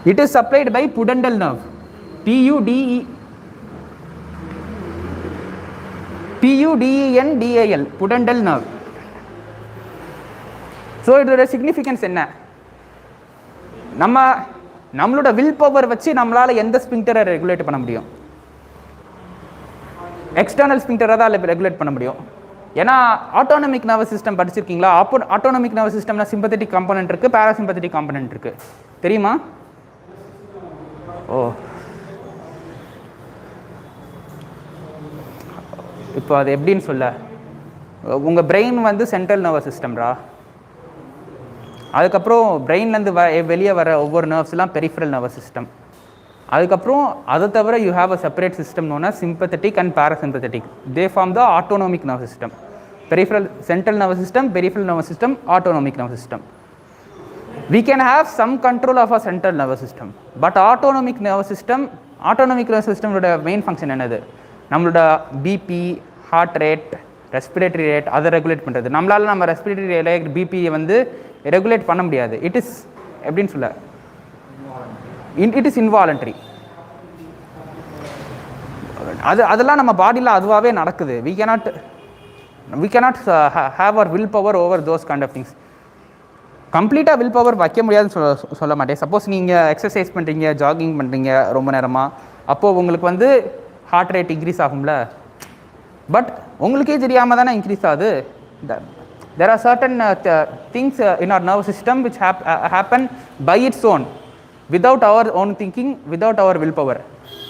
It is supplied by pudendal nerve. PUDENDAL, pudendal nerve. So இதோட significance என்ன? நம்மளோட will power வச்சு நம்மளால் எந்த ஸ்பிங்டரை regulate பண்ண முடியும்? External ஸ்பிங்டரை தான் regulate பண்ண முடியும். ஏன்னா ஆட்டோனமிக் நர்வஸ் சிஸ்டம் படிச்சிருக்கீங்களா? ஆட்டோனமிக் நர்வஸ் சிஸ்டம்னா சிம்பத்தட்டிக் காம்பனன்ட் இருக்குது, பேராசிம்பத்தட்டிக் காம்பனன்ட் இருக்குது, தெரியுமா? ஓ, இப்போ அது எப்படின்னு சொல்ல, உங்கள் பிரெயின் வந்து சென்ட்ரல் நர்வஸ் சிஸ்டம்ரா, அதுக்கப்புறம் பிரெயின்லேருந்து வெளியே வர ஒவ்வொரு நர்வ்ஸ்லாம் பெரிஃபரல் நர்வஸ் சிஸ்டம், அதுக்கப்புறம் அதை தவிர you have a separate system known as sympathetic and parasympathetic. They form the autonomic nervous system. Peripheral central nervous system, peripheral nervous system, autonomic nervous system. We can have some control of our central nervous system, but autonomic nervous system ஓட main function என்னது? நம்மளோட BP, heart rate, respiratory rate அதை regulate பண்ணுறது. நம்மளால் நம்ம respiratory rate, பிபியை வந்து regulate பண்ண முடியாது. இட் இஸ் எப்படின்னு சொல்ல, இட் இஸ் இன்வாலண்ட்ரி. அதெல்லாம் நம்ம பாடியில் அதுவாகவே நடக்குது. we cannot have our will power over those kind of things. கம்ப்ளீட்டாக வில் பவர் வைக்க முடியாதுன்னு சொல்ல மாட்டேன். சப்போஸ் நீங்கள் எக்ஸசைஸ் பண்ணுறீங்க, ஜாகிங் பண்ணுறீங்க ரொம்ப நேரமாக, அப்போது உங்களுக்கு வந்து ஹார்ட் ரேட் இன்க்ரீஸ் ஆகும்ல, பட் உங்களுக்கே தெரியாமல் தானே இன்க்ரீஸ் ஆகுது. There are certain things in our nervous system which happen by its own, without our own thinking, without our willpower.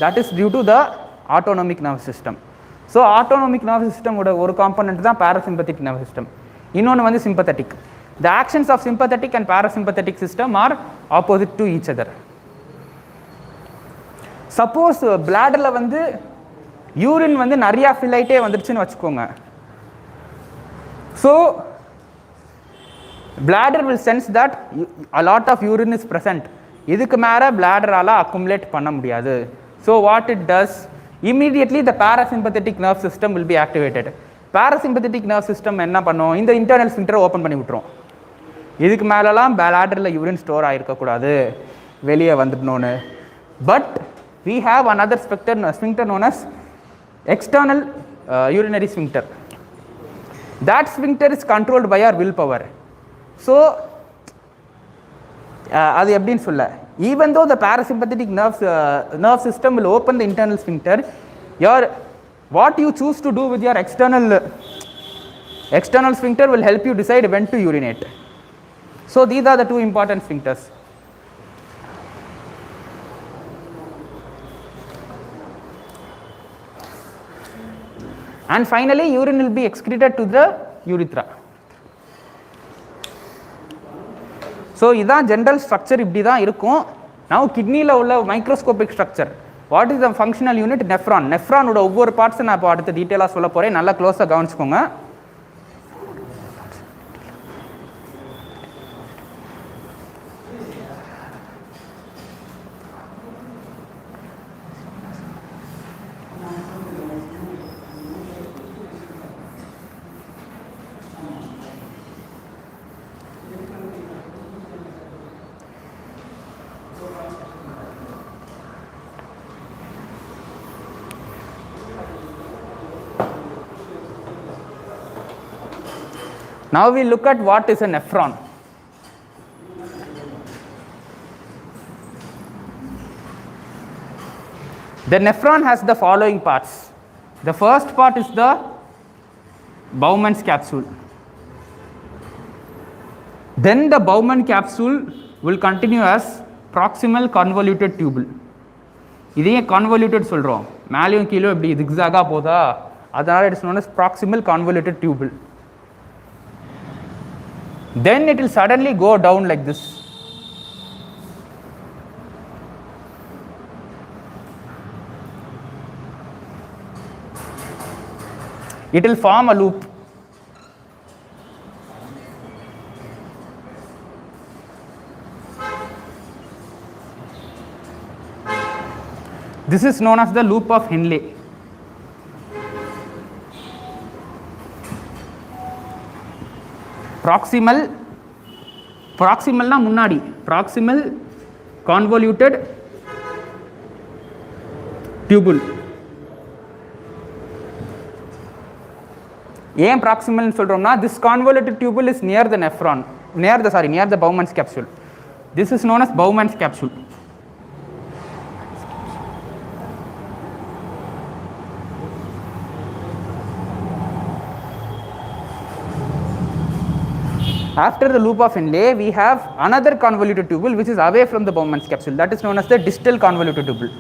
That is due to the autonomic nervous system. So autonomic nervous system ஓட ஒரு component தான் parasympathetic nervous system, இன்னொன்று வந்து sympathetic. The actions of sympathetic and parasympathetic system are opposite to each other. Suppose bladderல வந்து urine வந்து நிறைய fill ஆயிட்டே வந்துருச்சுன்னு வச்சுக்கோங்க. So bladder will sense that a lot of urine is present. இதுக்கு மேலே bladderஆல accumulate பண்ண முடியாது. So what it does, immediately the parasympathetic nerve system will be activated. Parasympathetic nerve system என்ன பண்ணும், இந்த இன்டர்னல் ஸ்பிங்டரை ஓப்பன் பண்ணி விட்டுரும். இதுக்கு மேலெலாம் bladderல யூரின் ஸ்டோர் ஆகிருக்கக்கூடாது, வெளியே வந்துடணும்னு. But we have another sphincter known as external urinary sphincter. That sphincter is controlled by our willpower. So அது எப்படின்னு சொல்ல, even though the parasympathetic nerve system will open the internal sphincter, what you choose to do with your external sphincter will help you decide when to urinate. So these are the two important sphincters. And finally urine will be excreted to the urethra. So இதான் general structure, இப்படி தான் இருக்கும். now கிட்னியில் உள்ள microscopic structure, what is the functional unit? Nephron. நெஃப்ரானோட ஒவ்வொரு பார்ட்ஸை நான் இப்போ அடுத்த டீட்டெயிலாக சொல்ல போகிறேன், நல்லா க்ளோஸாக கவனிச்சுக்கோங்க. Now we look at what is a nephron. The nephron has the following parts. The first part is the Bowman's capsule. Then the Bowman capsule will continue as proximal convoluted tubule. இதையே convoluted சொல்கிறோம், மேலேயும் கீழே இப்படி zigzag-ஆ போதா, அதனால் it is known as proximal convoluted tubule. Then it will suddenly go down like this. It will form a loop. This is known as the loop of Henle. proximal னா முன்னாடி, proximal convoluted tubule. ஏன் ப்ராக்சிமல்னு சொல்கிறோம்னா this convoluted tubule is near the nephron, near the Bowman's capsule. This is known as Bowman's capsule. After the loop of Henle, we have another convoluted tubule which is away from the Bowman's capsule. That is known as the distal convoluted tubule.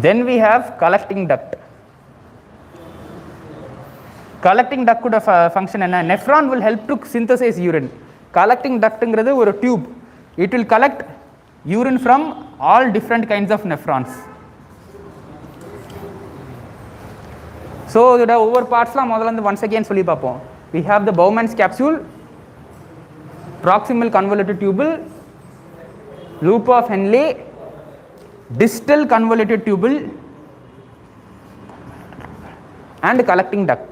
Then we have collecting duct. Collecting duct could function enna? Nephron will help to synthesize urine. Collecting duct ங்கிறது ஒரு tube. It will collect urine from all different kinds of nephrons. So இதோட ஒவ்வொரு பார்ட்ஸ்லாம் முதல்ல இருந்து once again சொல்லி பார்ப்போம். We have the Bowman's capsule, proximal convoluted tubule, loop of Henle, distal convoluted tubule and collecting duct.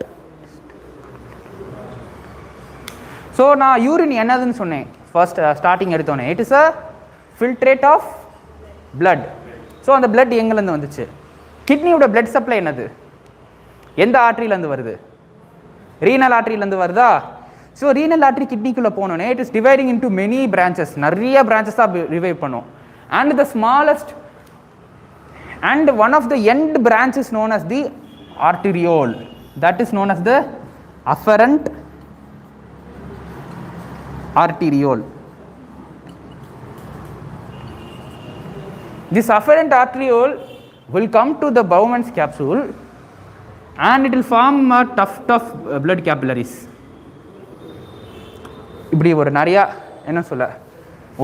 So நான் urine என்னதுன்னு சொன்னேன் first starting எடுத்தோன்னே, it is a filtrate of blood. So அந்த பிளட் எங்கேருந்து வந்துச்சு? கிட்னியோட blood supply என்னது? எந்த ஆர்ட்ரியிலேருந்து வருது? ரீனல் ஆர்ட்ரியிலேருந்து வருதா? ஸோ ரீனல் ஆர்ட்ரி கிட்னிக்குள்ளே போனோன்னே it is dividing into many branches, நிறைய பிரான்ச்சஸாக ரிவைவ் பண்ணும். And the smallest and one of the end branch is known as the arteriole, that is known as the afferent arteriole. This afferent arteriole will come to the Bowman's capsule and it will form a tuft of blood capillaries. இப்படி ஒரு நிறையா என்ன சொல்ல,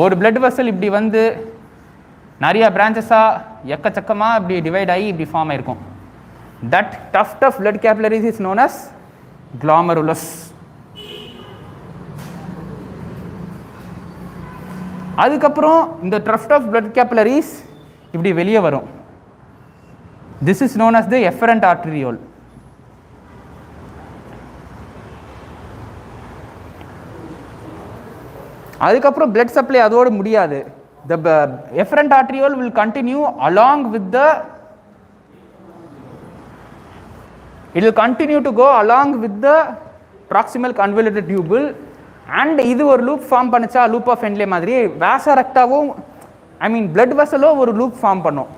ஒரு blood vessel இப்படி வந்து நிறைய பிரான்ச்சஸாக எக்கச்சக்கமாக இப்படி டிவைட் ஆகி இப்படி ஃபார்ம் ஆகிருக்கும். That tuft of blood capillaries is known as glomerulus. அதுக்கப்புறம் இந்த டஃப்ட் ஆஃப் பிளட் கேபிலரிஸ் இப்படி வெளியே வரும். This is known as the efferent arteriole. அதுக்கப்புறம் பிளட் சப்ளை அதோடு முடியாது. The efferent arteriole will continue along with the, it will continue to go along with the proximal convoluted tubule and இது ஒரு loop form பண்ணுச்சா loop of Henle மாதிரி, வாசரக்டாவும் ஐ mean blood வெசலோ ஒரு loop form பண்ணும்.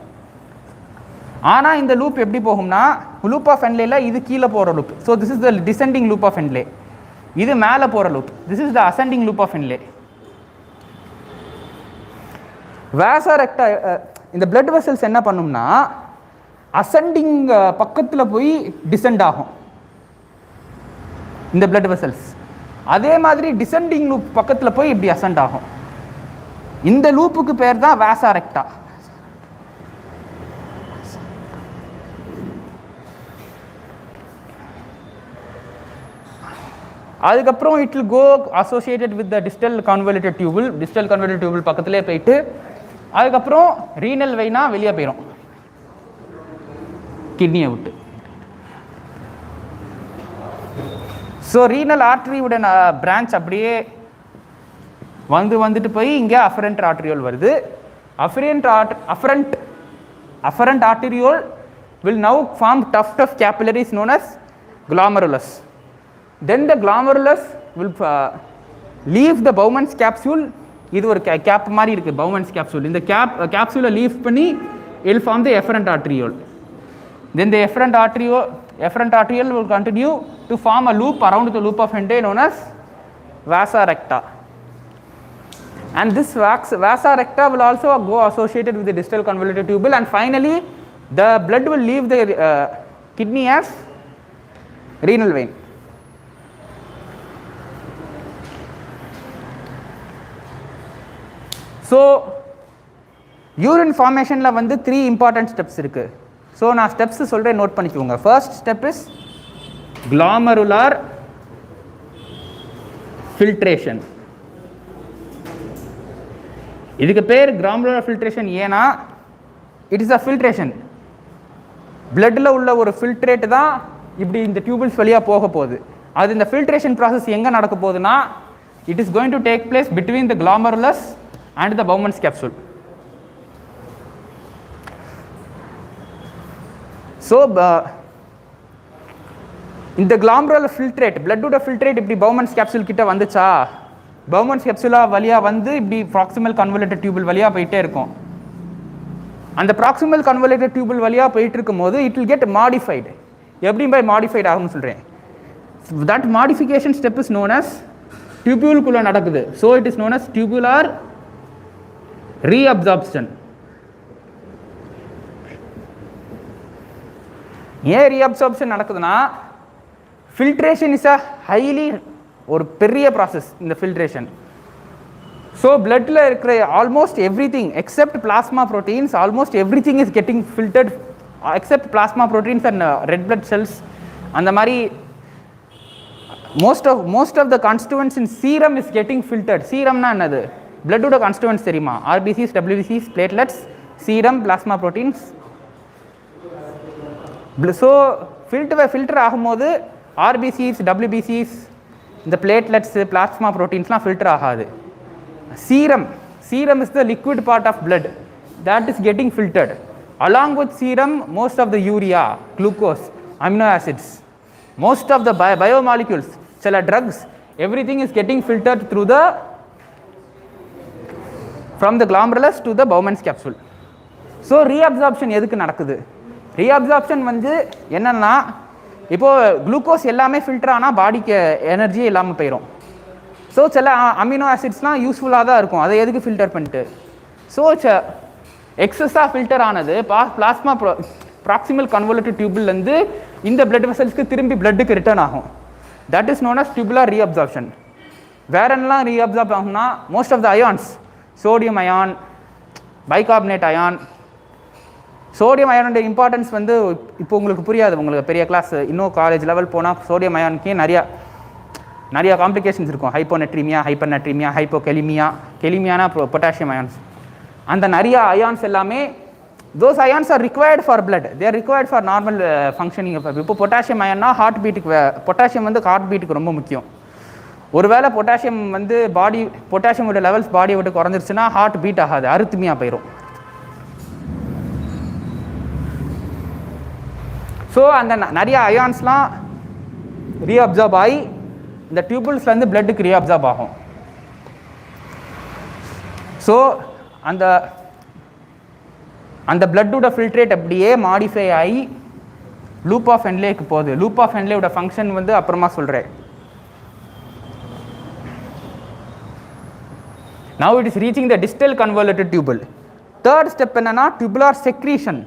ஆனால் இந்த லூப் எப்படி போகும்னா, லூப் ஆஃப் Henle இது கீழே போகிற loop. So this is the descending loop of Henle. இது மேலே போகிற loop. This is the ascending loop of Henle. Vasa recta இந்த பிளட் வெசல்ஸ் என்ன பண்ணும்னா அசெண்டிங் பக்கத்தில் போய் டிசெண்ட் ஆகும் இந்த பிளட் வெசல்ஸ். அதே மாதிரி டிசெண்டிங் லூப் பக்கத்தில் போய் இப்படி அசெண்ட் ஆகும். இந்த லூப்புக்கு பேர் தான் வாசரக்டா. அதுக்கப்புறம் it will go associated with the distal convoluted tubule. Distal convoluted tubule பக்கத்திலே போயிட்டு அதுக்கப்புறம் ரீனல் வெயினா வெளியே போயிடும் கிட்னியை விட்டு. ஸோ ரீனல் ஆர்டரியோட பிரான்ச் அப்படியே வந்துட்டு போய் இங்கே அஃபரண்ட் ஆர்டரியோல் வருது. afferent arteriole will now form tuft of capillaries known as glomerulus. Then the glomerulus will leave the Bowman's capsule. இது ஒரு கேப் மாதிரி இருக்கு Bowman's capsule. இந்த capsule லீவ் பண்ணி it will form the efferent arteriole. Then the efferent arteriole will continue to form a loop around the loop of Henle known as vasa recta. And this vasa recta will also go associated with the distal convoluted tubule, and finally the blood will leave the kidney as renal vein. So urine formation la வந்து 3 important steps இருக்கு. So நான் steps சொல்கிறேன், note பண்ணிக்கோங்க. First step is glomerular filtration. இதுக்கு பேர் glomerular filtration ஏன்னா it is a filtration. பிளட்டில் உள்ள ஒரு ஃபில்ட்ரேட் தான் இப்படி இந்த டியூபிள்ஸ் வழியாக போக போகுது. அது இந்த ஃபில்ட்ரேஷன் ப்ராசஸ் எங்கே நடக்க போகுதுன்னா, it is going to take place between the glomerulus and the Bowman's capsule. So இந்த glomerular ஃபில்ட்ரேட், பிளட்டோட ஃபில்ட்ரேட் இப்படி Bowman's capsule கிட்ட வந்துச்சா, Bowman's capsule வழியாக வந்து இப்படி ப்ராக்சிமல் கன்வலேட்டட் டியூபிள் வழியாக போயிட்டே இருக்கும். அந்த ப்ராக்சிமல் கன்வலேட்டட் டியூபிள் வழியாக போயிட்டு இருக்கும் போது இட் வில் கெட் மாடிஃபைடு. எப்படி பை மாடிஃபைட் ஆகும்னு சொல்கிறேன். That modification step is known as டியூபியூல்குள்ளே நடக்குது. So it is known as tubular reabsorption. ஏன் ரீஅப்சார்ப்ஷன் நடக்குதுன்னா, ஃபில்ட்ரேஷன் இஸ் அ ஹைலி ஒரு பெரிய ப்ராசஸ் இந்த ஃபில்ட்ரேஷன். ஸோ பிளட்டில் இருக்கிற almost every thing except plasma proteins, almost every thing is getting filtered except plasma proteins and red blood cells. அந்த மாதிரி most of the constituents in serum is getting filtered. சீரம்னா என்னது? பிளட்டோட constituents தெரியுமா? RBCs, டபிள்யூபிசிஸ், platelets, serum, plasma proteins. So filter ஆகும்போது RBCs, டபிள்யூபிசிஸ், இந்த பிளேட்லெட்ஸ், பிளாஸ்மா ப்ரோட்டீன்ஸ்லாம் ஃபில்டர் ஆகாது. serum is the liquid part of blood that is getting filtered. Along with serum, most of the urea, glucose, amino acids, most of the biomolecules, cell drugs, everything is getting filtered through the from the glomerulus to the Bowman's capsule. So reabsorption எதுக்கு நடக்குது? reabsorption வந்து என்னன்னா, இப்போ glucose எல்லாமே filter ஆனால் பாடிக்கு energy இல்லாமல் போயிடும். ஸோ சில அமினோ ஆசிட்ஸ்லாம் யூஸ்ஃபுல்லாக தான் இருக்கும், அதை எதுக்கு ஃபில்டர் பண்ணிட்டு. ஸோ எக்ஸஸாக ஃபில்டர் ஆனது பிளாஸ்மா ப்ராக்சிமல் கன்வலேட்டட் டியூபிள்லேருந்து இந்த பிளட் வெசல்ஸ்க்கு திரும்பி பிளட்டுக்கு ரிட்டர்ன் ஆகும். That is known as tubular reabsorption. வேற என்னலாம் ரீஅப்சார்ப் ஆகும்னா, most of the ions, sodium ion, bicarbonate ion. Sodium அயானோட இம்பார்ட்டன்ஸ் வந்து இப்போ உங்களுக்கு புரியாது, உங்களுக்கு பெரிய கிளாஸ் இன்னும் காலேஜ் லெவல் போனால் சோடியம் அயானுக்கே நிறையா காம்ப்ளிகேஷன்ஸ் இருக்கும். ஹைப்போநெட்ரீமியா, ஹைப்பர்நெட்ரீமியா, ஹைப்போகெலிமியா, கெலிமியானா பொட்டாசியம் அயான்ஸ். அந்த நிறையா அயான்ஸ் எல்லாமே those ions are required for blood, they are required for normal functioning. இப்போ பொட்டாசியம் அயான்னா ஹார்ட் பீட்டுக்கு, பொட்டாசியம் வந்து ஹார்ட் பீட்டுக்கு ரொம்ப முக்கியம். ஒருவேளை பொட்டாசியம் வந்து பொட்டாசியமோட லெவல்ஸ் பாடியை விட்டு குறைஞ்சிருச்சுன்னா ஹார்ட் பீட் ஆகாது, அரித்மியா போயிடும். ஸோ அந்த நிறைய அயான்ஸ்லாம் ரீஅப்சார்ப் ஆகி இந்த டியூபிள்ஸ்லேருந்து பிளட்டுக்கு ரீஅப்சார்ப் ஆகும். ஸோ அந்த பிளட்டோட ஃபில்ட்ரேட் அப்படியே மாடிஃபை ஆகி லூப் ஆஃப் ஹென்லேக்கு போகுது. லூப் ஆஃப் ஹென்லேயோட ஃபங்க்ஷன் வந்து அப்புறமா சொல்கிறேன். Now it is reaching the distal convoluted tubule. Third step என்னன்னா tubular secretion.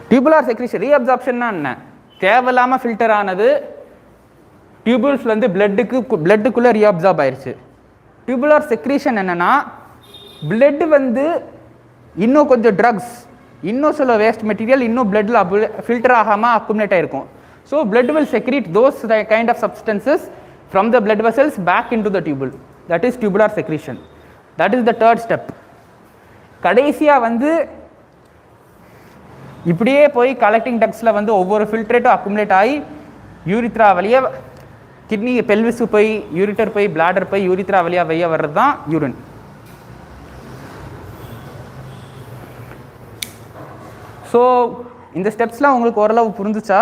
டியூபுலார் செக்ரீஷன் ரீஅப்சார்ப்ஷன்னா என்ன? தேவையில்லாமல் ஃபில்டர் ஆனது டியூபுல்ஸ்லேருந்து பிளட்டுக்குள்ளே ரீஅப்சார்ப் ஆயிடுச்சு. டியூபுலார் செக்ரீஷன் என்னென்னா, பிளட் வந்து இன்னும் கொஞ்சம் ட்ரக்ஸ், இன்னும் சில வேஸ்ட் மெட்டீரியல் இன்னும் பிளட்டில் ஃபில்டர் ஆகாமல் அக்குமுலேட் ஆகிருக்கும். So blood will secrete those kind of substances from the blood vessels back in to the tubule. That is tubular secretion. That is the third step. கடைசியாக வந்து இப்படியே போய் கலெக்டிங் டக்ஸில் வந்து ஒவ்வொரு ஃபில்ட்ரேட்டும் அக்குமுலேட் ஆகி யூரித்ரா வழியாக கிட்னி, பெல்விஸு போய் யூரிட்டர் போய் பிளாடர் போய் யூரித்ரா வழியாக வெளியே வர்றது தான் யூரின். ஸோ இந்த ஸ்டெப்ஸ்லாம் உங்களுக்கு ஓரளவு புரிஞ்சுச்சா?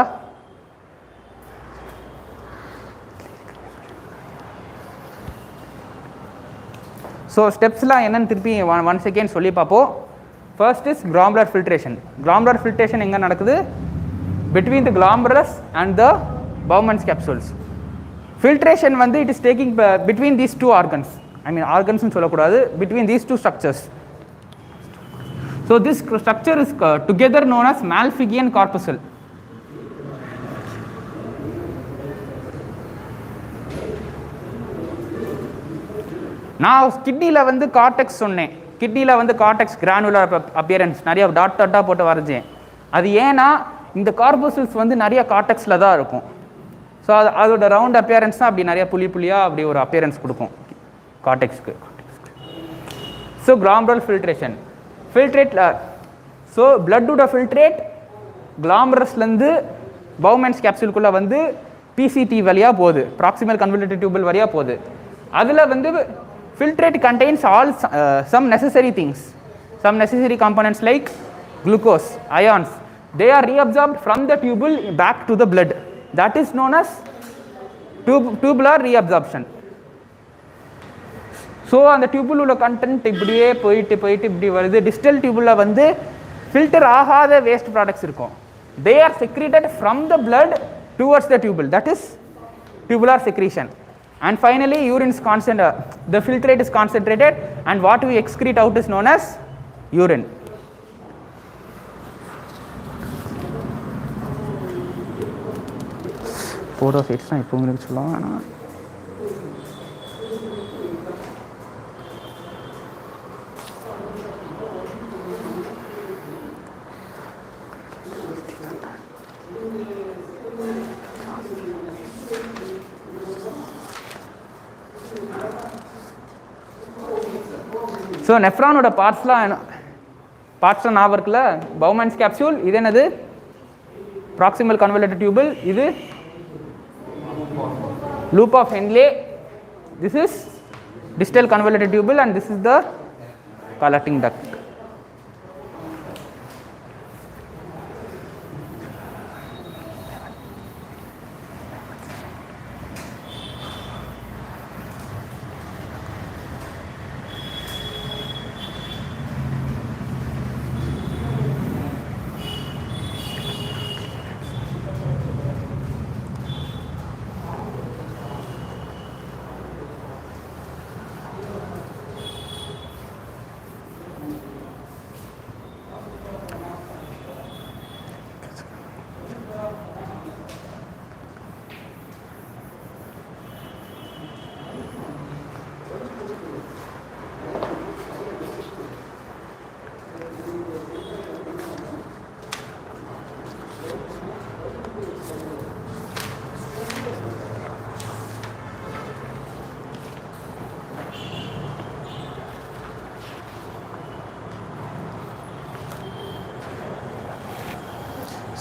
ஸோ ஸ்டெப்ஸ்லாம் என்னன்னு திருப்பி ஒன் செகண்ட் சொல்லி பார்ப்போம். First is glomerular filtration. glomerular filtration எங்கே நடக்குது? between the glomerulus and the Bowman's capsules. filtration வந்து it is taking between these two organs. I mean organs னு சொல்லக்கூடாது, between these two structures. So this structure is together known as Malpighian corpuscle. நான் கிட்னியில் வந்து cortex சொன்னேன். கிட்னியில் வந்து cortex granular appearance நிறைய டாட் டாட்டாக போட்டு வரைஞ்சேன். அது ஏன்னா இந்த கார்போசல்ஸ் வந்து நிறைய கார்டெக்ஸில் தான் இருக்கும். ஸோ அதோட ரவுண்ட் அப்பியரன்ஸ் தான் அப்படி நிறைய புள்ளியாக அப்படி ஒரு அப்பியரன்ஸ் கொடுக்கும் கார்டெக்ஸ்க்கு. So glomerular filtration so பிளட்டோட filtrate கிளாமரஸ்லேருந்து பவுமென்ஸ் கேப்சூலுக்குள்ளே வந்து பிசிடி வழியாக போகுது, ப்ராக்சிமல் கன்வல்யூட்டட் டியூபல் வழியாக போகுது. அதில் வந்து filtrate contains all some necessary things, some necessary components like glucose, ions. They are reabsorbed from the tubule back to the blood. That is known as tubular reabsorption. So அந்த டியூபுல் உள்ள content இப்படியே போயிட்டு இப்படி வருது. டிஸ்டல் டியூபுல வந்து filter ஆகாத waste products இருக்கும். They are secreted from the blood towards the tubule. That is tubular secretion. And finally urine is the filtrate is concentrated and what we excrete out is known as urine. Four of eight இப்போ உங்களுக்கு சொல்லுவாங்க. So நெஃப்ரானோட பார்ட்ஸ்லாம் ஞாபகம் இருக்குல்ல, பவுமென்ஸ் capsule, இது என்னது proximal convoluted tubule, இது loop of Henle, this is distal convoluted tubule and this is the collecting duct.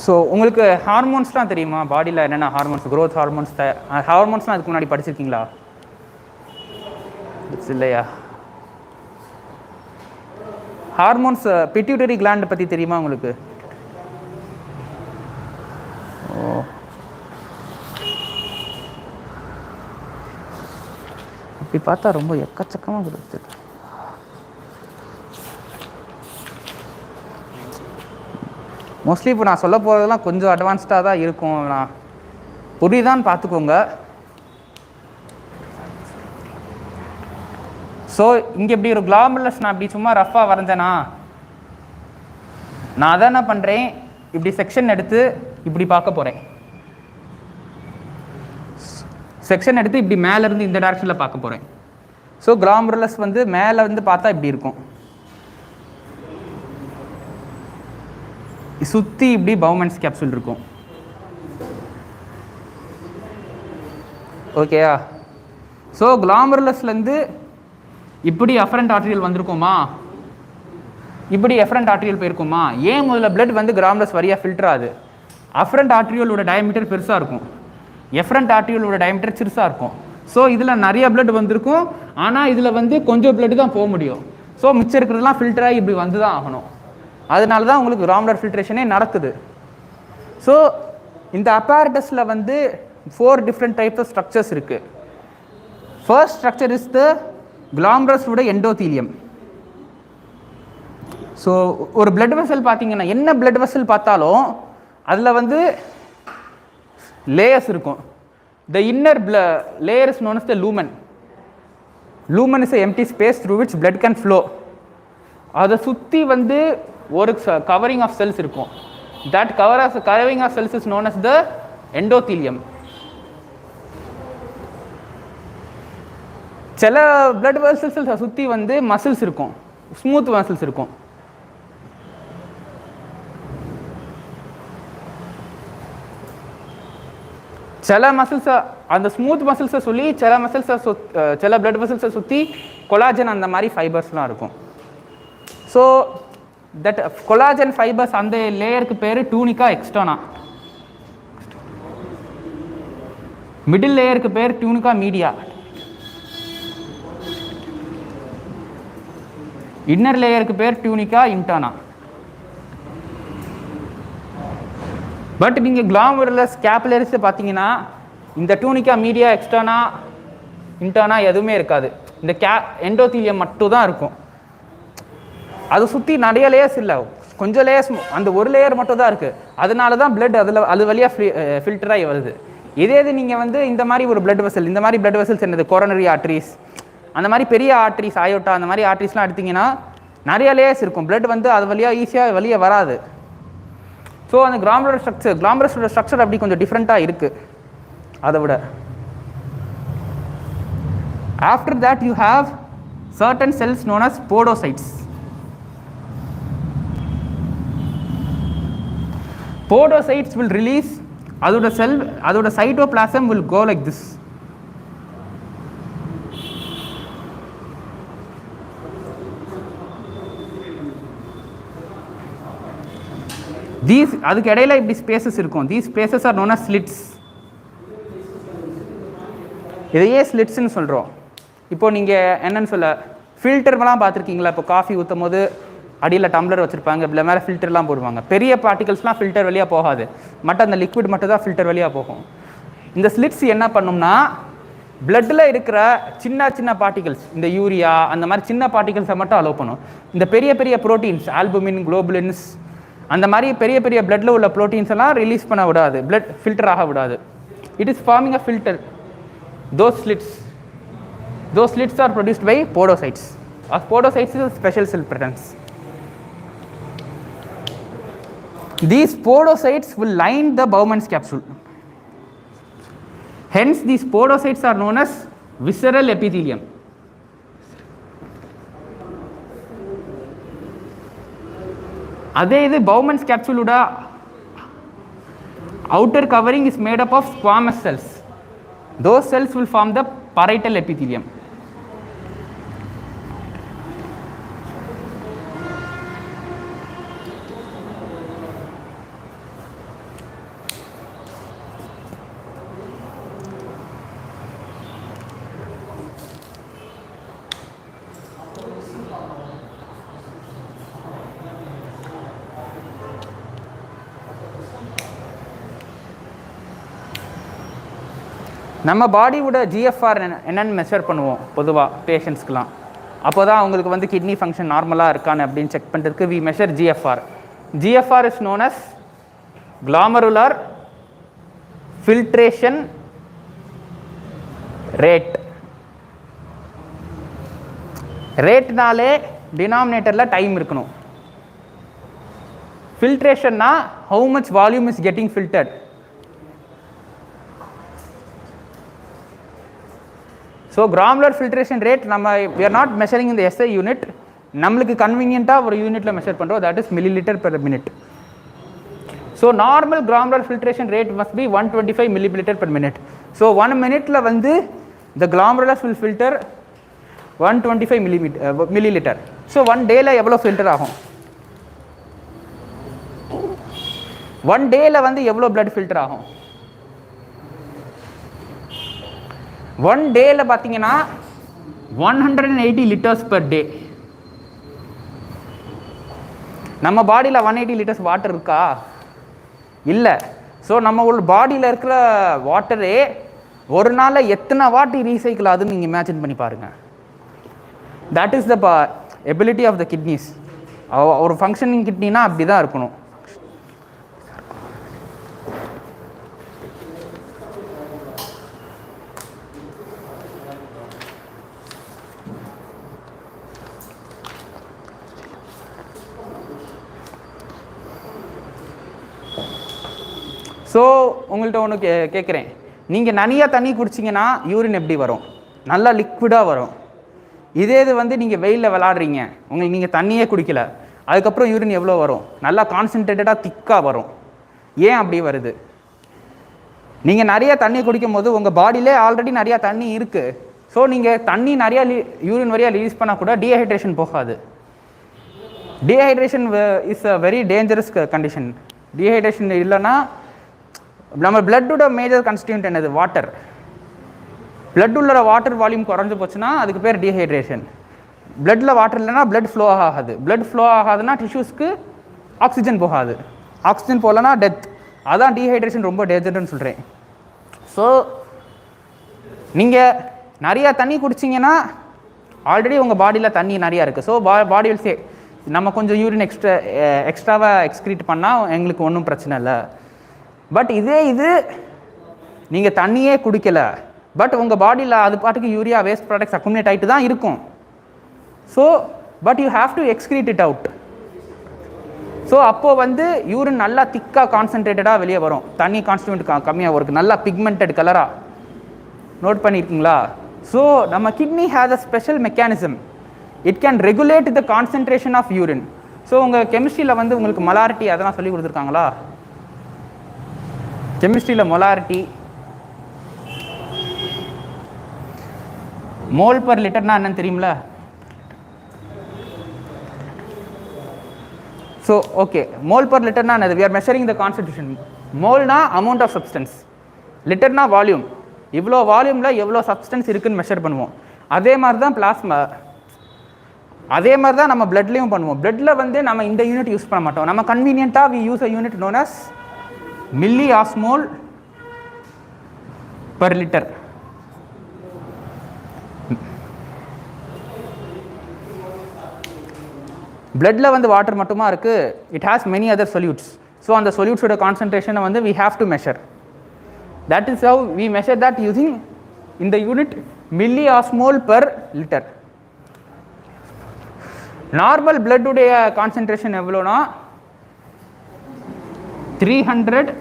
So உங்களுக்கு ஹார்மோன்ஸ்லாம் தெரியுமா? பாடியில் என்னென்ன ஹார்மோன்ஸ், க்ரோத் ஹார்மோன்ஸ், ஹார்மோன்ஸ்லாம் அதுக்கு முன்னாடி படிச்சிருக்கீங்களா? இல்லையா? ஹார்மோன்ஸ், பிட்யூட்டரி கிளாண்ட் பற்றி தெரியுமா உங்களுக்கு? ஓ, அப்படி பார்த்தா ரொம்ப எக்கச்சக்கமாக கொடுத்து. மோஸ்ட்லி இப்போ நான் சொல்ல போகிறதெல்லாம் கொஞ்சம் அட்வான்ஸ்டாக தான் இருக்கும், நான் புரியுதான்னு பார்த்துக்கோங்க. ஸோ இங்கே இப்படி ஒரு கிளாமரலஸ் நான் இப்படி சும்மா ரஃபாக வரைஞ்சேனா, நான் அதை என்ன பண்ணுறேன், இப்படி செக்ஷன் எடுத்து இப்படி பார்க்க போகிறேன். செக்ஷன் எடுத்து இப்படி மேலேருந்து இந்த டேரக்ஷனில் பார்க்க போகிறேன். ஸோ கிளாமரலஸ் வந்து மேலே வந்து பார்த்தா இப்படி இருக்கும், சுற்றி இப்படி பவுமென்ஸ் கேப்சூல் இருக்கும். ஓகேயா? ஸோ கிளாமரலஸ்லேருந்து இப்படி எஃபரண்ட் ஆர்ட்ரியல் வந்திருக்குமா, இப்படி எஃபரண்ட் ஆர்ட்ரியல் போயிருக்குமா? ஏன் முதல்ல பிளட் வந்து கிளாமரலஸ் வழியாக ஃபில்டர் ஆகுது? அஃபரண்ட் ஆர்ட்ரியோலோட டயமீட்டர் பெருசாக இருக்கும், எஃபரண்ட் ஆர்ட்ரியோலோட டயமீட்டர் சிறுசாக இருக்கும். ஸோ இதில் நிறைய பிளட் வந்திருக்கும், ஆனால் இதில் வந்து கொஞ்சம் பிளட் தான் போக முடியும். ஸோ மிச்சம் இருக்கிறதுலாம் ஃபில்டராகி இப்படி வந்து தான் ஆகணும். அதனால தான் உங்களுக்கு கிளாமரல் ஃபில்ட்ரேஷனே நடக்குது. ஸோ இந்த அப்பேரட்டஸில் வந்து 4 டிஃப்ரெண்ட் டைப்ஸ் ஆஃப் ஸ்ட்ரக்சர்ஸ் இருக்குது. ஃபர்ஸ்ட் ஸ்ட்ரக்சர் இஸ் த கிளாமரஸோட எண்டோதீலியம். ஸோ ஒரு பிளட் வெசல் பார்த்தீங்கன்னா, என்ன பிளட் வெசல் பார்த்தாலும் அதில் வந்து லேயர்ஸ் இருக்கும். The inner layer is known as the lumen. Lumen is a empty space through which blood can flow. அதை சுற்றி வந்து ஒரு கவரிங் ஆஃப் செல்ஸ் இருக்கும். That covering of cells is known as the endothelium. சில blood vessels சுற்றி வந்து muscles இருக்கும், smooth muscles இருக்கும். சில மசில்ஸை அந்த ஸ்மூத் மசில்ஸை சொல்லி சில மசில்ஸை சில பிளட் வெசல்ஸை சுற்றி கொலாஜன் அந்த மாதிரி ஃபைபர்ஸ்லாம் இருக்கும். ஸோ தட் கொலாஜன் ஃபைபர்ஸ் அந்த லேயருக்கு பேர் டூனிகா எக்ஸ்டர்னா. மிடில் லேயருக்கு பேர் டியூனிகா மீடியா. இன்னர் லேயருக்கு பேர் டியூனிகா இன்டர்னா. பட் நீங்கள் கிளாமருலஸ் கேபிலரிஸ் பார்த்தீங்கன்னா இந்த டியூனிகா மீடியா எக்ஸ்டர்னா இன்டர்னா எதுவுமே இருக்காது. இந்த எண்டோதீலியம் மட்டும் தான் இருக்கும். அதை சுற்றி நிறைய லேயர்ஸ் இல்லை, கொஞ்சம் லேயர்ஸ், அந்த ஒரு லேயர் மட்டும் தான் இருக்குது. அதனால தான் பிளட் அது வழியாக ஃபில்டராகி வருது. இதே இது நீங்கள் வந்து இந்த மாதிரி ஒரு பிளட் வெசல், இந்த மாதிரி பிளட் வெசல்ஸ் என்னது கொரோனரி ஆர்ட்ரிஸ், அந்த மாதிரி பெரிய ஆர்ட்ரிஸ், ஆயோட்டா, அந்த மாதிரி ஆர்ட்ரிஸ்லாம் எடுத்திங்கன்னா நிறைய லேயர்ஸ் இருக்கும். பிளட் வந்து அது வழியாக ஈஸியாக வெளியே வராது. ஸோ அந்த கிளாமரஸோட ஸ்ட்ரக்சர் அப்படி கொஞ்சம் டிஃப்ரெண்ட்டாக இருக்குது அதை விட. After that you have certain cells known as podocytes. Podocytes will release, அதோட cytoplasm will go like this. அதுக்கு இடையில இப்படி ஸ்பேசஸ் இருக்கும். these spaces are known as slits. இதையே ஸ்லிட்ஸ்ன்னு சொல்கிறோம். இப்போ நீங்கள் என்னன்னு சொல்ல ஃபில்டர்லாம் பார்த்துருக்கீங்களா? இப்போ காஃபி ஊற்றும் போது அடியில் டம்ளர் வச்சுருப்பாங்க, இப்படி மேலே ஃபில்டர்லாம் போடுவாங்க. பெரிய பார்ட்டிகல்ஸ்லாம் ஃபில்டர் வழியாக போகாது, மட்டும் அந்த லிக்விட் மட்டும் தான் ஃபில்டர் வழியாக போகும். இந்த ஸ்லிட்ஸ் என்ன பண்ணும்னா பிளட்டில் இருக்கிற சின்ன சின்ன பார்ட்டிகல்ஸ், இந்த யூரியா அந்த மாதிரி சின்ன பார்ட்டிகல்ஸை மட்டும் அலோவ் பண்ணும். இந்த பெரிய பெரிய ப்ரோட்டீன்ஸ், ஆல்புமின், குளோபுலின்ஸ், அந்த மாதிரி பெரிய பெரிய பிளட்டில் உள்ள ப்ரோட்டீன்ஸ் எல்லாம் ரிலீஸ் பண்ண விடாது, பிளட் ஃபில்டர் ஆக விடாது. It is farming a filter. those slits are produced by podocytes. Podocytes is a special cell presence. These podocytes will line the Bowman's capsule. Hence these podocytes are known as visceral epithelium. அதே இது Bowman's capsule உட outer covering is made up of squamous cells. Those cells will form the parietal epithelium. நம்ம பாடியோட GFR என்னென்னு measure பண்ணுவோம் பொதுவாக பேஷண்ட்ஸ்க்கெலாம். அப்போ தான் அவங்களுக்கு வந்து கிட்னி ஃபங்க்ஷன் நார்மலாக இருக்கான்னு அப்படின்னு செக் பண்ணுறதுக்கு we measure GFR. GFR is known as glomerular filtration rate. ரேட்னாலே டினாமினேட்டரில் டைம் இருக்கணும். ஃபில்ட்ரேஷன்னா how much volume is getting filtered. So glomerular filtration rate நம்ம we are not measuring in the SI unit. நம்மளுக்கு கன்வீனியண்ட்டாக ஒரு யூனிட்டில் மெஷர் பண்ணுறோம், that is milliliter per minute. So normal glomerular filtration rate must be 125 milliliter per minute. So 1 minute வந்து the glomerulus will filter 125 milliliter. So 1 day எவ்வளோ filter ஆகும்? 1 day வந்து எவ்வளோ blood filter ஆகும்? 1 day பார்த்தீங்கன்னா 180 liters per day. நம்ம பாடியில் 180 liters water இருக்கா? இல்லை. ஸோ நம்ம ஒரு பாடியில் இருக்கிற வாட்டரே ஒரு நாளில் எத்தனை வாட்டி ரீசைக்கிள் ஆகுதுன்னு நீங்கள் இமேஜின் பண்ணி பாருங்கள். That is the ability of the kidneys. ஒரு ஃபங்க்ஷனிங் கிட்னினா அப்படி தான் இருக்கணும். ஸோ உங்கள்கிட்ட ஒன்று கேட்குறேன், நீங்கள் நிறையா தண்ணி குடிச்சிங்கன்னா யூரின் எப்படி வரும்? நல்லா லிக்விடாக வரும். இதே இது வந்து நீங்கள் வெயிலில் விளாட்றீங்க, உங்களுக்கு நீங்கள் தண்ணியே குடிக்கல, அதுக்கப்புறம் யூரின் எவ்வளோ வரும்? நல்லா கான்சன்ட்ரேட்டடாக திக்காக வரும். ஏன் அப்படி வருது? நீங்கள் நிறைய தண்ணி குடிக்கும் போது உங்கள் பாடியிலே ஆல்ரெடி நிறையா தண்ணி இருக்குது. ஸோ நீங்கள் தண்ணி நிறையா யூரின் வழியாக ரிலீஸ் பண்ணால் கூட டீஹைட்ரேஷன் போகாது. Dehydration is a very dangerous condition. Dehydration இல்லைன்னா நம்ம பிளட்டோட மேஜர் கான்ஸ்டியூண்ட் என்னது? வாட்டர். பிளட் உள்ள வாட்டர் வால்யூம் குறைஞ்சு போச்சுன்னா அதுக்கு பேர் டீஹைட்ரேஷன். பிளட்டில் வாட்டர் இல்லைன்னா பிளட் ஃப்ளோ ஆகாது. பிளட் ஃப்ளோ ஆகாதுன்னா டிஷ்யூஸ்க்கு ஆக்சிஜன் போகாது. ஆக்சிஜன் போகலன்னா டெத். அதான் டீஹைட்ரேஷன் ரொம்ப டேஞ்சர்னு சொல்கிறேன். ஸோ நீங்கள் நிறையா தண்ணி குடிச்சிங்கன்னா ஆல்ரெடி உங்கள் பாடியில் தண்ணி நிறையா இருக்குது. ஸோ பாடி வில் சே நம்ம கொஞ்சம் யூரின் எக்ஸ்ட்ராவாக எக்ஸ்க்ரீட் பண்ணால் எங்களுக்கு ஒன்றும் பிரச்சனை இல்லை. பட் இது நீங்கள் தண்ணியே குடிக்கலை, பட் உங்கள் பாடியில் அது பாட்டுக்கு யூரியா வேஸ்ட் ப்ராடக்ட்ஸ் அக்குமுலேட் ஆகிட்டு தான் இருக்கும். So but you have to excrete it out. So அப்போது யூரின் நல்லா திக்காக கான்சன்ட்ரேட்டடாக வெளியே வரும். தண்ணி கான்ஸ்டியூண்ட் கம்மியாக இருக்குது, நல்லா பிக்மெண்டட் கலராக. நோட் பண்ணியிருக்கீங்களா? ஸோ நம்ம kidney has a special mechanism. It can regulate the concentration of urine. So உங்கள் கெமிஸ்ட்ரியில் உங்களுக்கு மொலாரிட்டி அதெல்லாம் சொல்லி கொடுத்துருக்காங்களா? கெமிஸ்ட்ரியில் மொலாரிட்டி, மோல் பர் லிட்டர்னா என்னன்னு தெரியுமில? ஸோ ஓகே, மோல் பர் லிட்டர்னா என்னது? We are measuring the concentration. மோல்னா அமௌண்ட் ஆஃப் சப்ஸ்டன்ஸ், லிட்டர்னா வால்யூம். இவ்வளோ வால்யூமில் எவ்வளோ சப்ஸ்டன்ஸ் இருக்குன்னு மெஷர் பண்ணுவோம். அதே மாதிரி தான் பிளாஸ்மா, அதே மாதிரி தான் நம்ம பிளட்லேயும் பண்ணுவோம். பிளட்டில் நம்ம இந்த யூனிட் யூஸ் பண்ண மாட்டோம். நம்ம கன்வீனியண்ட்டாக we use a unit known as milliosmol per litre. பிளட்டில் வாட்டர் மட்டுமா இருக்குது? It has many other solutes. So அந்த சொல்யூட்ஸோட கான்சன்ட்ரேஷனை we have to measure. That is how we measure that using in the unit milliosmol per liter. Normal பிளட்டுடைய concentration எவ்வளோனா 300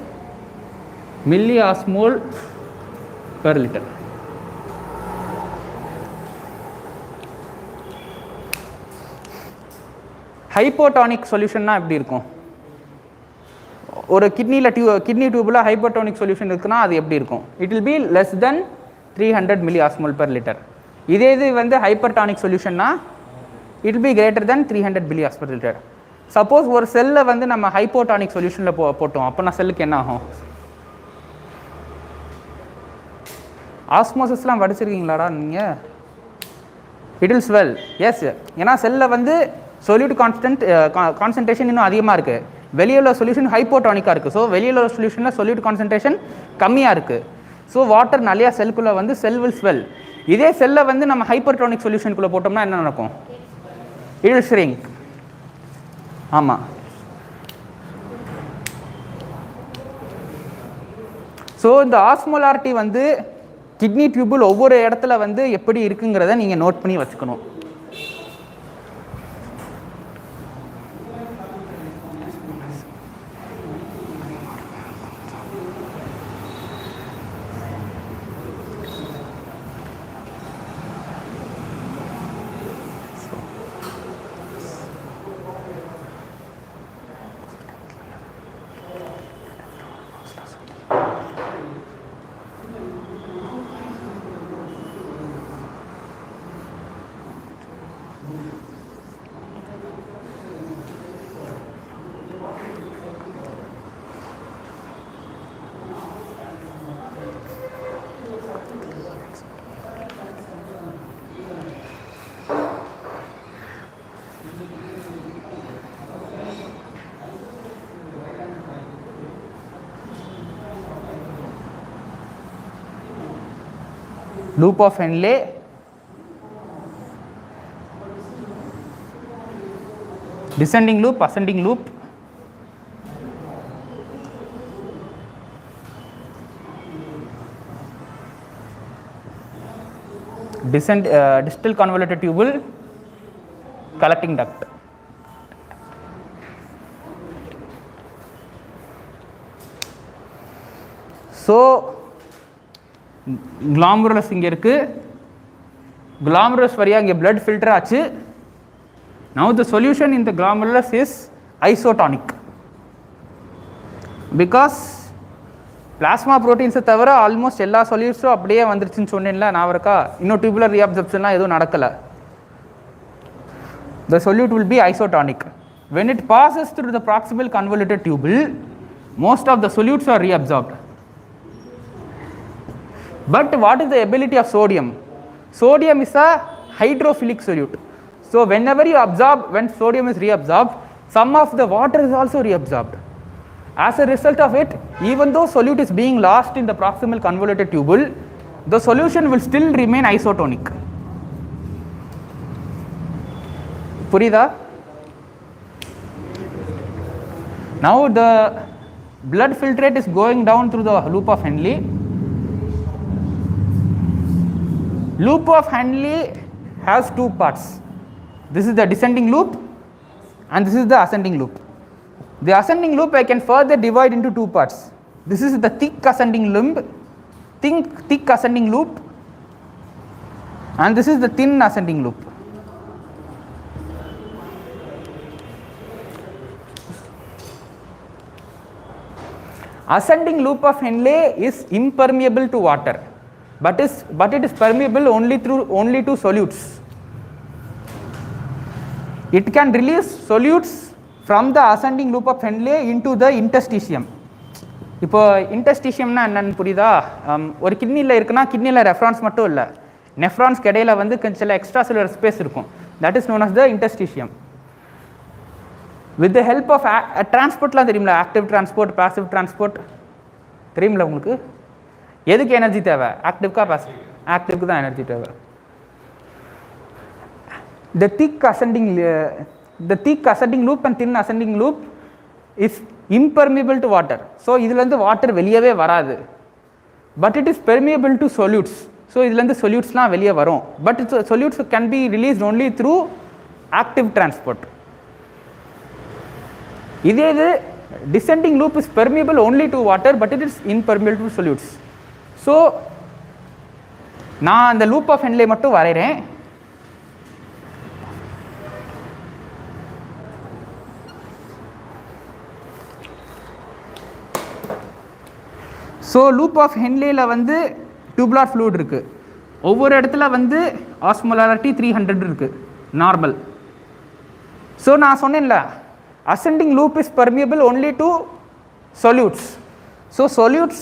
milliosmol per liter. Hypotonic சொல்யூஷன்னா எப்படி இருக்கும்? ஒரு கிட்னி டியூபில் ஹைப்போடானிக் சொல்யூஷன் இருக்குன்னா அது எப்படி இருக்கும்? It will be less than 300 milliosmol per liter. இதே இது ஹைப்பர்டானிக் சொல்யூஷன்னா it will be greater than 300 milliosmol per liter. Suppose ஒரு செல்லை நம்ம ஹைப்போடானிக் சொல்யூஷனில் போட்டோம் அப்படின்னா செல்லுக்கு என்ன ஆகும்? ஆஸ்மோசிஸ்லாம் படிச்சிருக்கீங்களாடா நீங்கள்? It will swell. எஸ், ஏன்னா செல்லில் சொல்யூட் கான்சன்ட்ரேஷன் இன்னும் அதிகமாக இருக்குது. வெளியில் உள்ள சொல்யூஷன் ஹைப்போடானிக்காக இருக்குது. ஸோ வெளியில் உள்ள சொல்யூஷனில் சொல்யூட் கான்சன்ட்ரேஷன் கம்மியாக இருக்குது. ஸோ வாட்டர் நிறையா செல்குள்ளே செல் வில் ஸ்வெல். இதே செல்லை நம்ம ஹைப்பர்டானிக் சொல்யூஷனுக்குள்ளே போட்டோம்னா என்ன நடக்கும்? It will shrink. ஆமாம். ஸோ இந்த ஆஸ்மோலாரிட்டி கிட்னி டியூபில் ஒவ்வொரு இடத்துல எப்படி இருக்குங்கிறத நீங்கள் நோட் பண்ணி வச்சுக்கணும். Loop of Henle, descending loop, ascending loop, distal convoluted tubule, collecting duct. So glomerulus இங்கே இருக்குது. glomerulus வழியாக இங்கே blood filter ஆச்சு. Now the solution in the glomerulus is isotonic because plasma ப்ரோட்டீன்ஸை தவிர ஆல்மோஸ்ட் எல்லா சொல்யூட்ஸும் அப்படியே வந்துருச்சுன்னு சொன்னேன்ல, நான் இருக்கா இன்னும் டியூபுலர் ரீஅப்சர்ப்ஷன்லாம் எதுவும் நடக்கலை. The solute will be isotonic. When it passes through the proximal convoluted tubule, most of the solutes are reabsorbed. But what is the ability of sodium? Sodium is a hydrophilic solute. So whenever you absorb, when sodium is reabsorbed, some of the water is also reabsorbed. As a result of it, even though solute is being lost in the proximal convoluted tubule, the solution will still remain isotonic. புரியுதா? Now the blood filtrate is going down through the loop of Henle. Loop of Henle has two parts. This is the descending loop and this is the ascending loop. The ascending loop I can further divide into two parts. This is the thick ascending loop and this is the thin ascending loop. Ascending loop of Henle is impermeable to water, but it is permeable only to solutes. It can release solutes from the ascending loop of Henle into the interstitium. இப்போ இன்டர்ஸ்டிஷியம்னா என்னன்னு புரியுதா? ஒரு கிட்னியில் இருக்குன்னா கிட்னியில் ரெஃப்ரான்ஸ் மட்டும் இல்லை, நெஃப்ரான்ஸ்க்கு இடையில வந்து கொஞ்சம் சில எக்ஸ்ட்ரா செல்லுலர் ஸ்பேஸ் இருக்கும். That is known as the interstitium. With the help of டிரான்ஸ்போர்ட்லாம் தெரியுமில்ல, ஆக்டிவ் டிரான்ஸ்போர்ட், பாசிவ் டிரான்ஸ்போர்ட் தெரியுமில்ல உங்களுக்கு? எதுக்கு எனர்ஜி தேவை? ஆக்டிவ்க்கா பாசிவ்? ஆக்டிவ்க்கு தான் எனர்ஜி தேவை. The thick ascending loop and thin ascending loop is impermeable to water. So இதுலேருந்து வாட்டர் வெளியவே வராது, but it is permeable to solutes. So இதுலேருந்து சொல்யூட்ஸ்லாம் வெளியே வரும், but solutes can be released only through active transport. இதே இது descending loop is permeable only to water, but it is impermeable to solutes. So நான் அந்த loop of Henle மட்டும் வரைகிறேன். So loop of ஹென்லேயில் வந்து டியூபுலார் ஃப்ளூயிட் இருக்குது. ஒவ்வொரு இடத்துல வந்து ஆஸ்மோலாரிட்டி 300 இருக்குது நார்மல். ஸோ நான் சொன்னேன்ல, ascending loop is permeable only to solutes. So solutes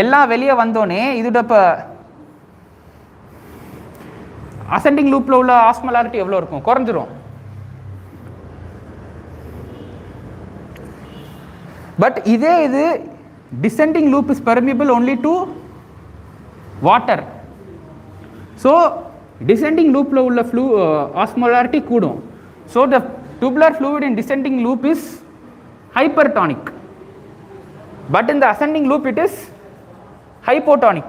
எல்லாம் வெளியே வந்தோடனே இதோட இப்போ ascending loopல உள்ள ஆஸ்மோலாரிட்டி எவ்வளோ இருக்கும்? குறைஞ்சிரும். பட் இதே இது descending loop is permeable only to water. So descending loopல உள்ள osmolarity கூடும். So the tubular fluid in descending loop is hypertonic, but in the ascending loop it is hypotonic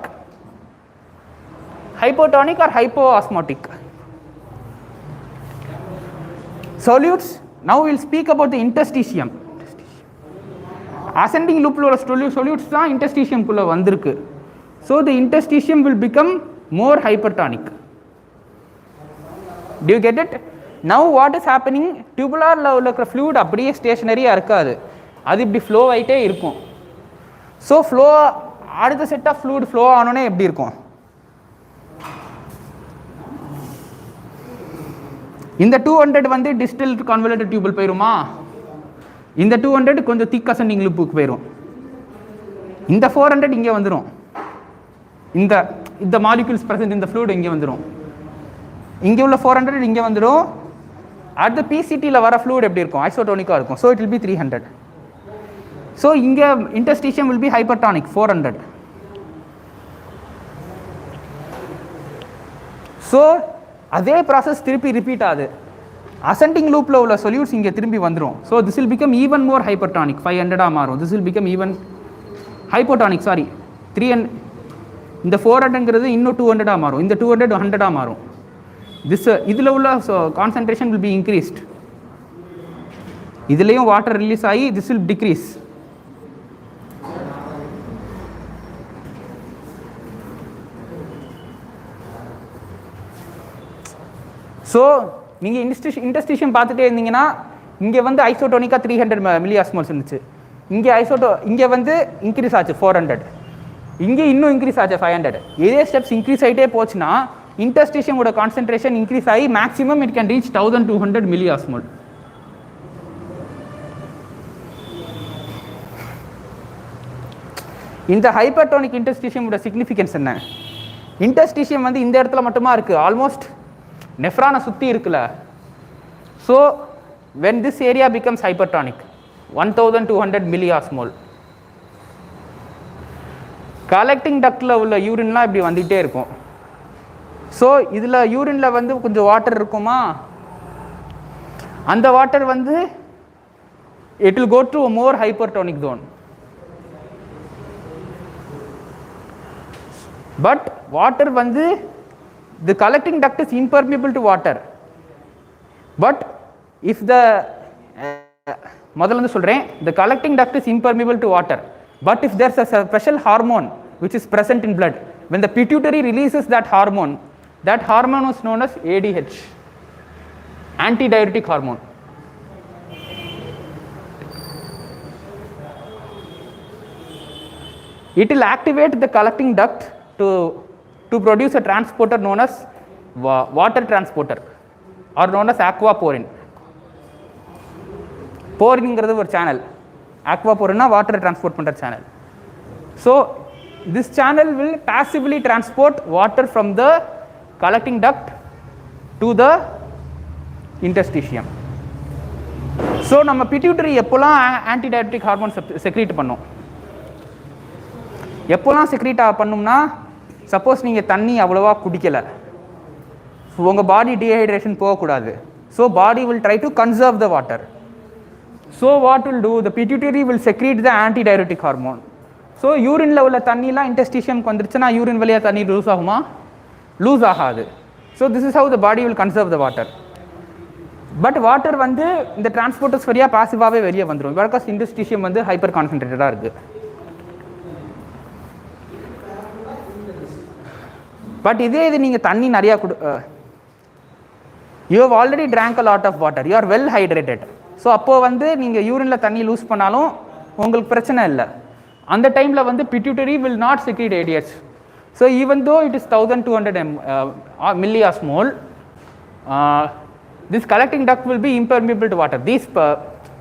or hypoosmotic. Solutes, now we will speak about the interstitium. Ascending loop உள்ள solutes தான் interstitium குள்ள வந்திருக்கு. So the interstitium will become more hypertonic. Do you get it? Now what is happening? Tubularல உள்ள fluid அப்படியே ஸ்டேஷனரியாக இருக்காது, அது இப்படி flow ஆகிட்டே இருக்கும். ஸோ ஃப்ளோ அடுத்த செட் ஆஃப் ஃப்ளூயிட் ஃப்ளோ ஆனோடனே எப்படி இருக்கும்? இந்த 200 வந்து டிஸ்டல் கான்வல்யூட்டட் டியூபிள் போயிருமா? இந்த 200 கொஞ்சம் திக் அசெண்டிங் லூப்புக்கு போயிடும். இந்த 400 இங்கே வந்துடும். இந்த மாலிக்யூல்ஸ் பிரசன்ட் இந்த ஃப்ளூயிட் இங்கே வந்துடும். இங்கே உள்ள 400 இங்கே வந்துடும். அடுத்த பிசிடியில் வர ஃப்ளூயிட் எப்படி இருக்கும்? ஐசோடோனிக்காக இருக்கும். So it will be 300. So இங்கே interstitium will be hypertonic 400. So அதே ப்ராசஸ் திருப்பி ரிப்பீட் ஆகுது. அசெண்டிங் லூப்பில் உள்ள சொல்யூட்ஸ் இங்கே திரும்பி வந்துடும். So this will become even more hypertonic 500 மாறும். This will become even hypotonic 300. இந்த 400ங்கிறது இன்னும் 200 மாறும். இந்த 200 100 மாறும். இதில் உள்ள கான்சன்ட்ரேஷன் வில் பி இன்க்ரீஸ்ட். இதுலேயும் வாட்டர் ரிலீஸ் ஆகி திஸ் வில் டிக்ரீஸ். ஸோ நீங்கள் இன்டர்ஸ்டிஷியம் பார்த்துட்டே இருந்தீங்கன்னா இங்கே வந்து ஐசோடோனிக்காக 300 மில்லிஆஸ்மோல்ஸ் இருந்துச்சு. இங்கே இங்கே வந்து இன்க்ரீஸ் ஆச்சு 400, இங்கே இன்னும் இன்க்ரீஸ் ஆச்சு 500. இதே ஸ்டெப்ஸ் இன்க்ரீஸ் ஆகிட்டே போச்சுன்னா இன்டர்ஸ்டிஷியமோட கான்சென்ட்ரேஷன் இன்க்ரீஸ் ஆகி மேக்ஸிமம் இட் கேன் ரீச் 1200 மில்லிஆஸ்மோல். இந்த ஹைப்பர்டோனிக் இன்டர்ஸ்டிஷியமோட சிக்னிஃபிகன்ஸ் என்ன? இன்டர்ஸ்டிஷியம் வந்து இந்த இடத்துல மட்டுமா இருக்குது, ஆல்மோஸ்ட் நெஃப்ரானை சுற்றி இருக்குல்ல. So when this area becomes hypertonic 1200 milliosmol, collecting டக்டில் உள்ள யூரின்லாம் இப்படி வந்துகிட்டே இருக்கும். ஸோ இதில் யூரினில் வந்து கொஞ்சம் வாட்டர் இருக்குமா, அந்த வாட்டர் வந்து it will go to more hypertonic zone. But water வந்து the collecting duct is impermeable to water, but if the முதல்ல வந்து சொல்கிறேன், the collecting duct is impermeable to water, but if there's a special hormone which is present in blood, when the pituitary releases that hormone is known as ADH, antidiuretic hormone. It will activate the collecting duct to produce a transporter known as water transporter or known as aquaporin. Porinங்கிறது ஒரு channel, aquaporin water transport பண்ணுற channel. So this channel will passively transport water from the collecting duct to the interstitium. So நம்ம pituitary எப்போல்லாம் ஆன்டிடயபெட்டிக் hormone secrete பண்ணோம், எப்போல்லாம் secrete பண்ணோம்னா, suppose நீங்கள் தண்ணி அவ்வளோவா குடிக்கலை, உங்கள் பாடி டீஹைட்ரேஷன் போகக்கூடாது. So body will try to conserve the water. So what will do, the pituitary will secrete the antidiabetic hormone. So யூரினில் உள்ள தண்ணிலாம் இன்டெஸ்டிஷியம்க்கு வந்துருச்சுன்னா யூரின் வழியாக தண்ணி லூஸ் ஆகுமா? லூஸ் ஆகாது. So this is how the body will conserve the water. But water வந்து இந்த டிரான்ஸ்போர்ட்டர்ஸ் வழியாக பாசிவாகவே வெளியே வந்துடும், பிகாஸ் இன்டெஸ்டிஷியம் வந்து ஹைப்பர் கான்சன்ட்ரேட்டடாக இருக்குது. பட் இதே இது நீங்கள் தண்ணி நிறையா you have already drank a lot of water, you are well hydrated. So அப்போது வந்து நீங்கள் யூரினில் தண்ணி லூஸ் பண்ணாலும் உங்களுக்கு பிரச்சனை இல்லை. அந்த டைமில் வந்து pituitary will not secrete ADH. So even though it is 1200 மில்லிஆஸ்மோல், this collecting duct will be impermeable to water. These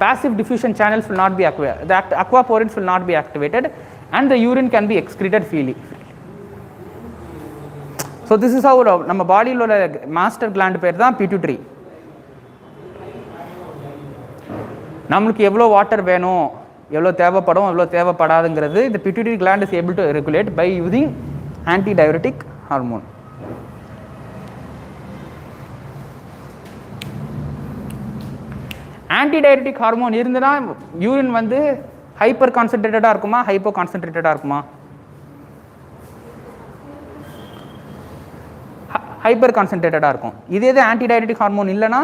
passive diffusion channels will not be activated, the aquaporins will not be activated, and the urine can be excreted freely. So this is how நம்ம பாடியில் உள்ள master gland பேர் தான் pituitary. நம்மளுக்கு எவ்வளோ water வேணும், எவ்வளோ தேவைப்படும், எவ்வளோ தேவைப்படாதுங்கிறது இந்த pituitary gland is able to regulate by using antidiabetic hormone. Antidiabetic hormone இருந்துன்னா யூரின் வந்து ஹைப்பர் கான்சன்ட்ரேட்டடாக இருக்குமா, ஹைப்போ கான்சன்ட்ரேட்டடாக இருக்குமா? ஹைப்பர் கான்சன்ட்ரேட்டடாக இருக்கும். இதே இது ஆன்டிடயபெட்டிக் ஹார்மோன் இல்லைன்னா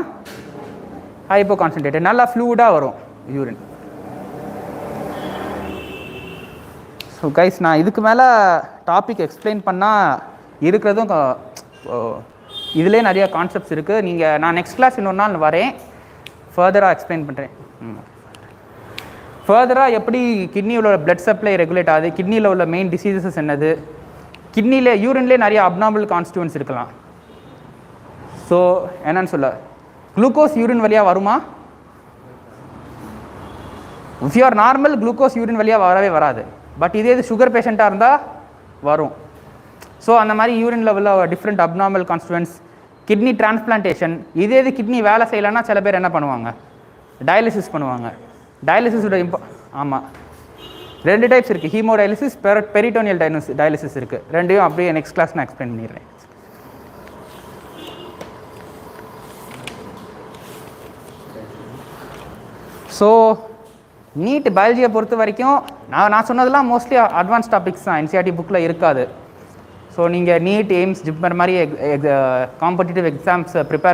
ஹைப்போ கான்சன்ட்ரேட்டட், நல்லா ஃப்ளூயிடாக வரும் யூரின். ஸோ கைஸ், நான் இதுக்கு மேலே டாபிக் எக்ஸ்பிளைன் பண்ணால் இருக்கிறதும் இதிலே நிறைய கான்செப்ட்ஸ் இருக்குது. நான் நெக்ஸ்ட் கிளாஸ் இன்னொரு நாள் வரேன், ஃபர்தராக எக்ஸ்பிளைன் பண்ணுறேன். ஃபர்தராக எப்படி கிட்னியில் உள்ள பிளட் சப்ளை ரெகுலேட் ஆகுது, கிட்னியில் உள்ள மெயின் டிசீசஸ் என்னது, கிட்னியில் யூரின்லேயே நிறைய அப்நார்மல் கான்ஸ்டியூன்ஸ் இருக்கலாம். ஸோ என்னன்னு சொல்ல, குளுக்கோஸ் யூரின் வழியாக வருமா? If you are normal, glucose urine வழியாக வரவே வராது. பட் இதே இது சுகர் பேஷண்ட்டாக இருந்தால் வரும். ஸோ அந்த மாதிரி யூரினில் உள்ள டிஃப்ரெண்ட் அப்நார்மல் கான்ஸ்டியூன்ஸ், கிட்னி டிரான்ஸ்பிளான்டேஷன். இதே இது கிட்னி வேலை செய்யலைன்னா சில பேர் என்ன பண்ணுவாங்க, டயாலிசிஸ் பண்ணுவாங்க. டயாலிசிஸோட ஆமாம், 2 டைப்ஸ் இருக்குது, ஹீமோடயாலிசிஸ், பெரிட்டோனியல் டயாலிசிஸ் இருக்குது. ரெண்டையும் அப்படியே நெக்ஸ்ட் கிளாஸ் நான் எக்ஸ்பிளைன் பண்ணிடுறேன். ஸோ நீட் பயாலஜியை பொறுத்த வரைக்கும் நான் சொன்னதெல்லாம் மோஸ்ட்லி அட்வான்ஸ் டாபிக்ஸ் தான், NCERT புக்கில் இருக்காது. ஸோ நீங்கள் நீட், எய்ம்ஸ், ஜிப்மர் மாதிரி காம்படிட்டிவ் எக்ஸாம்ஸ் ப்ரிப்பேர்